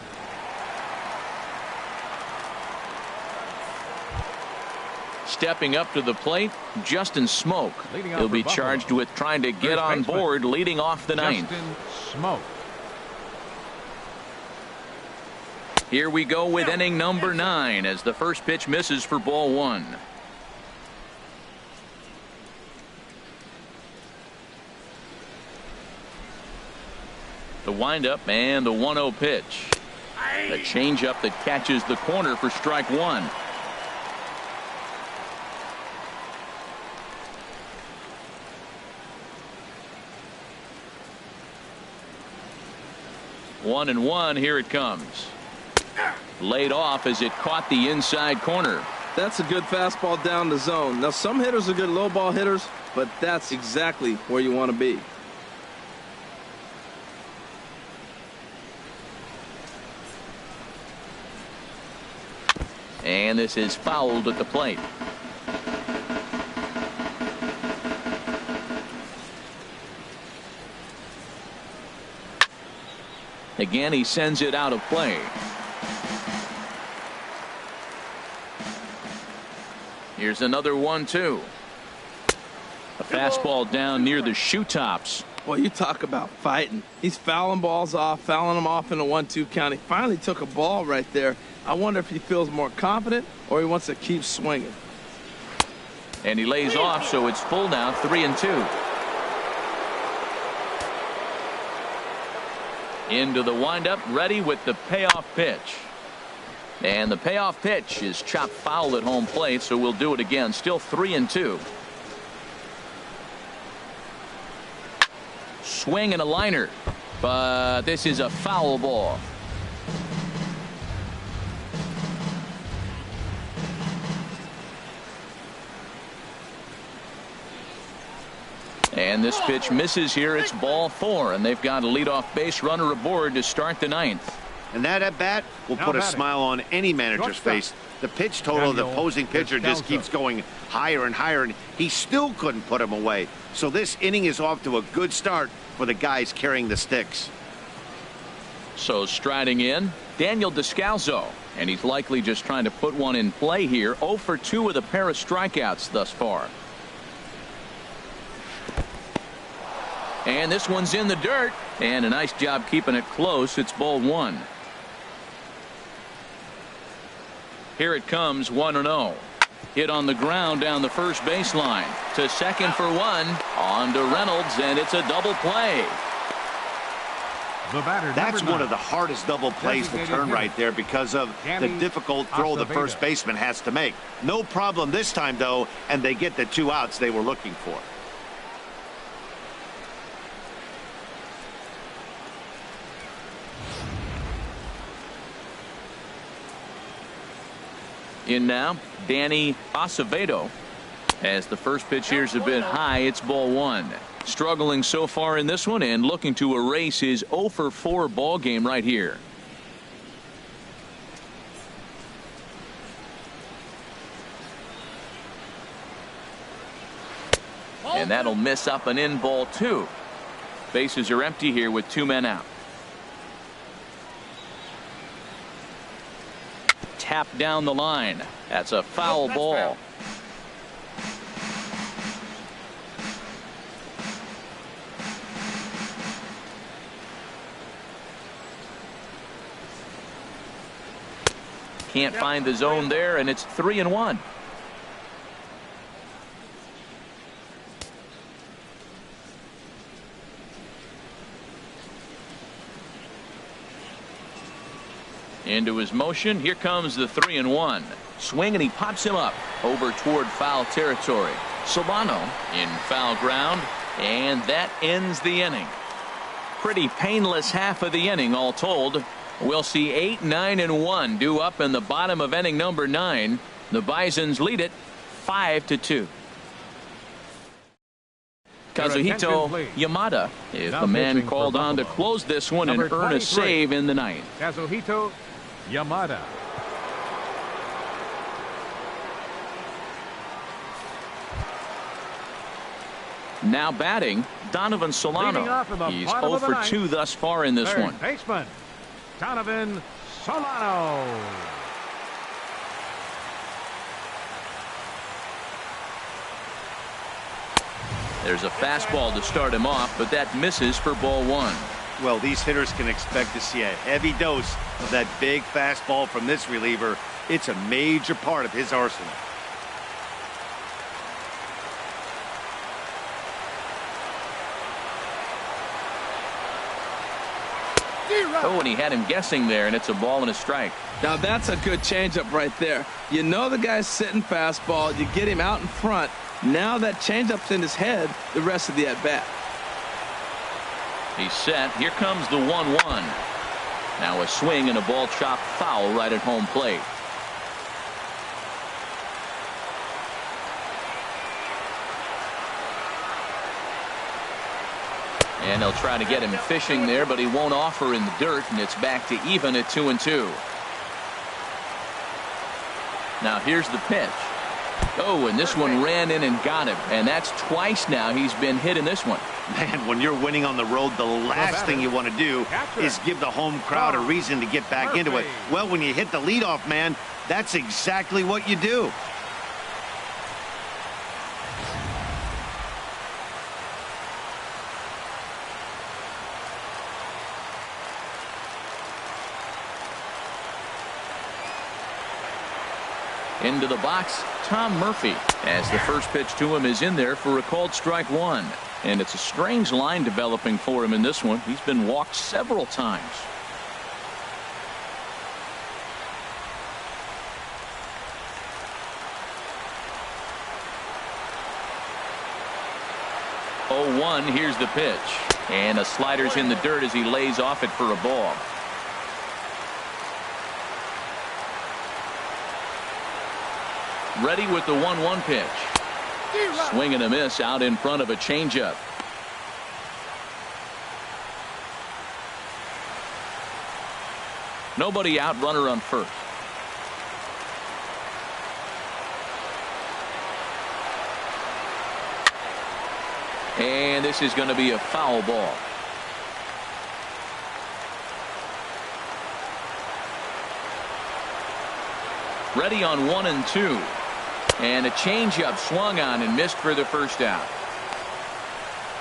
Stepping up to the plate, Justin Smoke. Leading off He'll for be Buffalo. charged with trying to get First on baseman, board leading off the ninth. Justin Smoke. Here we go with inning number 9 as the first pitch misses for ball 1. The windup and the 1-0 pitch. The changeup that catches the corner for strike 1. One and one, here it comes. Laid off as it caught the inside corner. That's a good fastball down the zone. Now, some hitters are good low ball hitters, but that's exactly where you want to be. And this is fouled at the plate. Again, he sends it out of play. Here's another 1-2. A fastball down near the shoe tops. Boy, you talk about fighting. He's fouling balls off, fouling them off in a 1-2 count. He finally took a ball right there. I wonder if he feels more confident or he wants to keep swinging. And he lays off, so it's full now, 3-2. Into the windup, ready with the payoff pitch. And the payoff pitch is chopped foul at home plate, so we'll do it again. Still 3-2. Swing and a liner, but this is a foul ball. And this pitch misses here. It's ball 4, and they've got a leadoff base runner aboard to start the ninth. And that at bat will Now put a batting. smile on any manager's Shortstop. face. The pitch total of the Daniel opposing pitcher just Descalzo. keeps going higher and higher, and he still couldn't put him away. So this inning is off to a good start for the guys carrying the sticks. So striding in, Daniel Descalzo, and he's likely just trying to put one in play here. 0 for 2 with a pair of strikeouts thus far. And this one's in the dirt, and a nice job keeping it close. It's ball 1. Here it comes, 1-0. Hit on the ground down the first baseline. To second for 1. On to Reynolds, and it's a double play. The batter, That's number one of 9. the hardest double plays to Designated turn hitter. right there because of the Danny difficult throw the Acevedo. first baseman has to make. No problem this time, though, and they get the 2 outs they were looking for. In now, Danny Acevedo. As the first pitch here is a bit high, it's ball 1. Struggling so far in this one and looking to erase his 0 for 4 ball game right here. And that'll miss up and in, ball 2. Bases are empty here with 2 men out. Tap down the line. That's a foul ball. Can't find the zone there, and it's 3-1. Into his motion. Here comes the 3-1. Swing, and he pops him up over toward foul territory. Solano in foul ground, and that ends the inning. Pretty painless half of the inning all told. We'll see 8, 9, and 1 due up in the bottom of inning number 9. The Bisons lead it 5-2. Kazuhito Yamada is the man called on to close this one and earn a save in the ninth. Kazuhito Yamada. Now batting, Donovan Solano. He's 0 for 2 thus far in this one. Baseman, Donovan Solano. There's a fastball to start him off, but that misses for ball 1. Well, these hitters can expect to see a heavy dose of that big fastball from this reliever. It's a major part of his arsenal. Oh, and he had him guessing there, and it's a ball and a strike. Now that's a good changeup right there. You know the guy's sitting fastball. You get him out in front. Now that changeup's in his head the rest of the at-bat. He's set. Here comes the 1-1. Now a swing and a ball chopped foul right at home plate. And they'll try to get him fishing there, but he won't offer in the dirt, and it's back to even at 2-2. Now here's the pitch. Oh, and this one ran in and got him, and that's twice now he's been hit in this one. Man, when you're winning on the road, the last thing you want to do is give the home crowd a reason to get back into it. Well, when you hit the leadoff man, that's exactly what you do. Into the box, Tom Murphy, as the first pitch to him is in there for a called strike 1. And it's a strange line developing for him in this one. He's been walked several times. Oh, 1, here's the pitch. And a slider's in the dirt as he lays off it for a ball. Ready with the 1-1 pitch. Swing and a miss out in front of a changeup. Nobody out, runner on first. And this is going to be a foul ball. Ready on 1 and 2. And a changeup swung on and missed for the first out.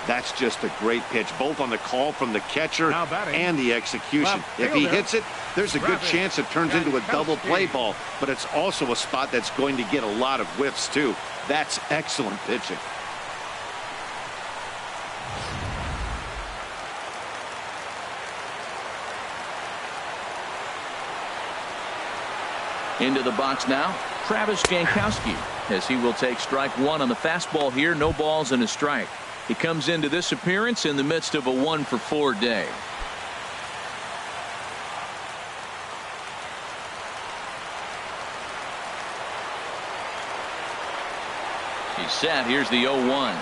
That's just a great pitch, both on the call from the catcher and the execution. If he hits it, there's a good chance it turns into a double play ball, but it's also a spot that's going to get a lot of whiffs, too. That's excellent pitching. Into the box now, Travis Jankowski, as he will take strike 1 on the fastball here. No balls and a strike. He comes into this appearance in the midst of a 1-for-4 day. He's set. Here's the 0-1.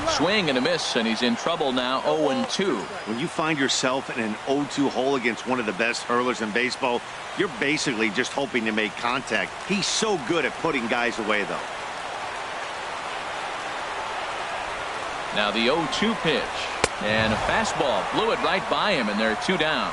Swing and a miss, and he's in trouble now. 0-2. When you find yourself in an 0-2 hole against one of the best hurlers in baseball, you're basically just hoping to make contact. He's so good at putting guys away, though. Now the 0-2 pitch, and a fastball blew it right by him, and they're 2 down.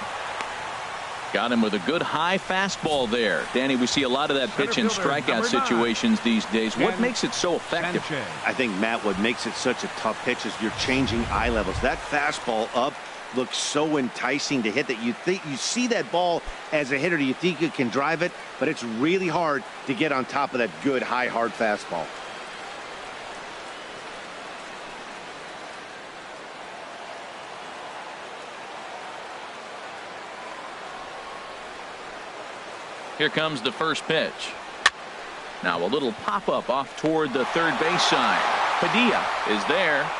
Got him with a good high fastball there. Danny, we see a lot of that pitch in strikeout situations these days. What makes it so effective? I think, Matt, what makes it such a tough pitch is you're changing eye levels. That fastball up looks so enticing to hit that you think you see that ball as a hitter. You think you can drive it, but it's really hard to get on top of that good high hard fastball. Here comes the first pitch. Now a little pop-up off toward the third base side. Padilla is there,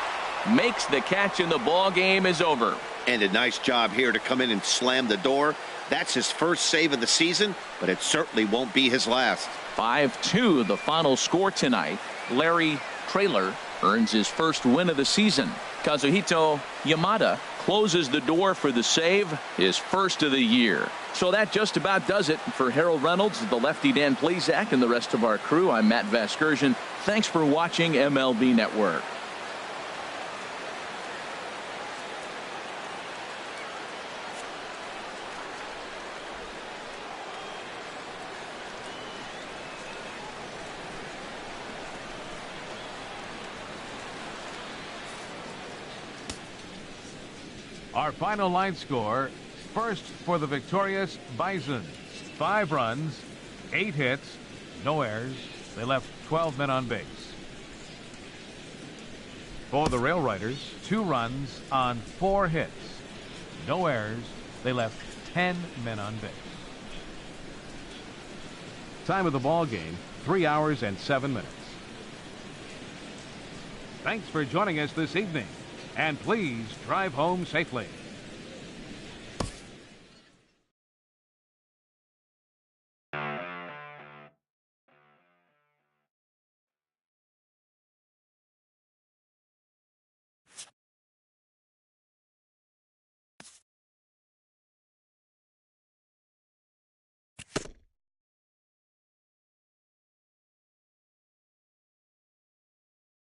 makes the catch, and the ball game is over. And a nice job here to come in and slam the door. That's his first save of the season, but it certainly won't be his last. 5-2 the final score tonight. Larry Traylor earns his first win of the season. Kazuhito Yamada closes the door for the save, his first of the year. So that just about does it for Harold Reynolds, the lefty Dan Plesac, and the rest of our crew. I'm Matt Vasgersian. Thanks for watching MLB Network. Our final line score, first for the victorious Bisons. 5 runs, 8 hits, no errors. They left 12 men on base. For the RailRiders, 2 runs on 4 hits, no errors. They left 10 men on base. Time of the ball game, 3 hours and 7 minutes. Thanks for joining us this evening. And please drive home safely.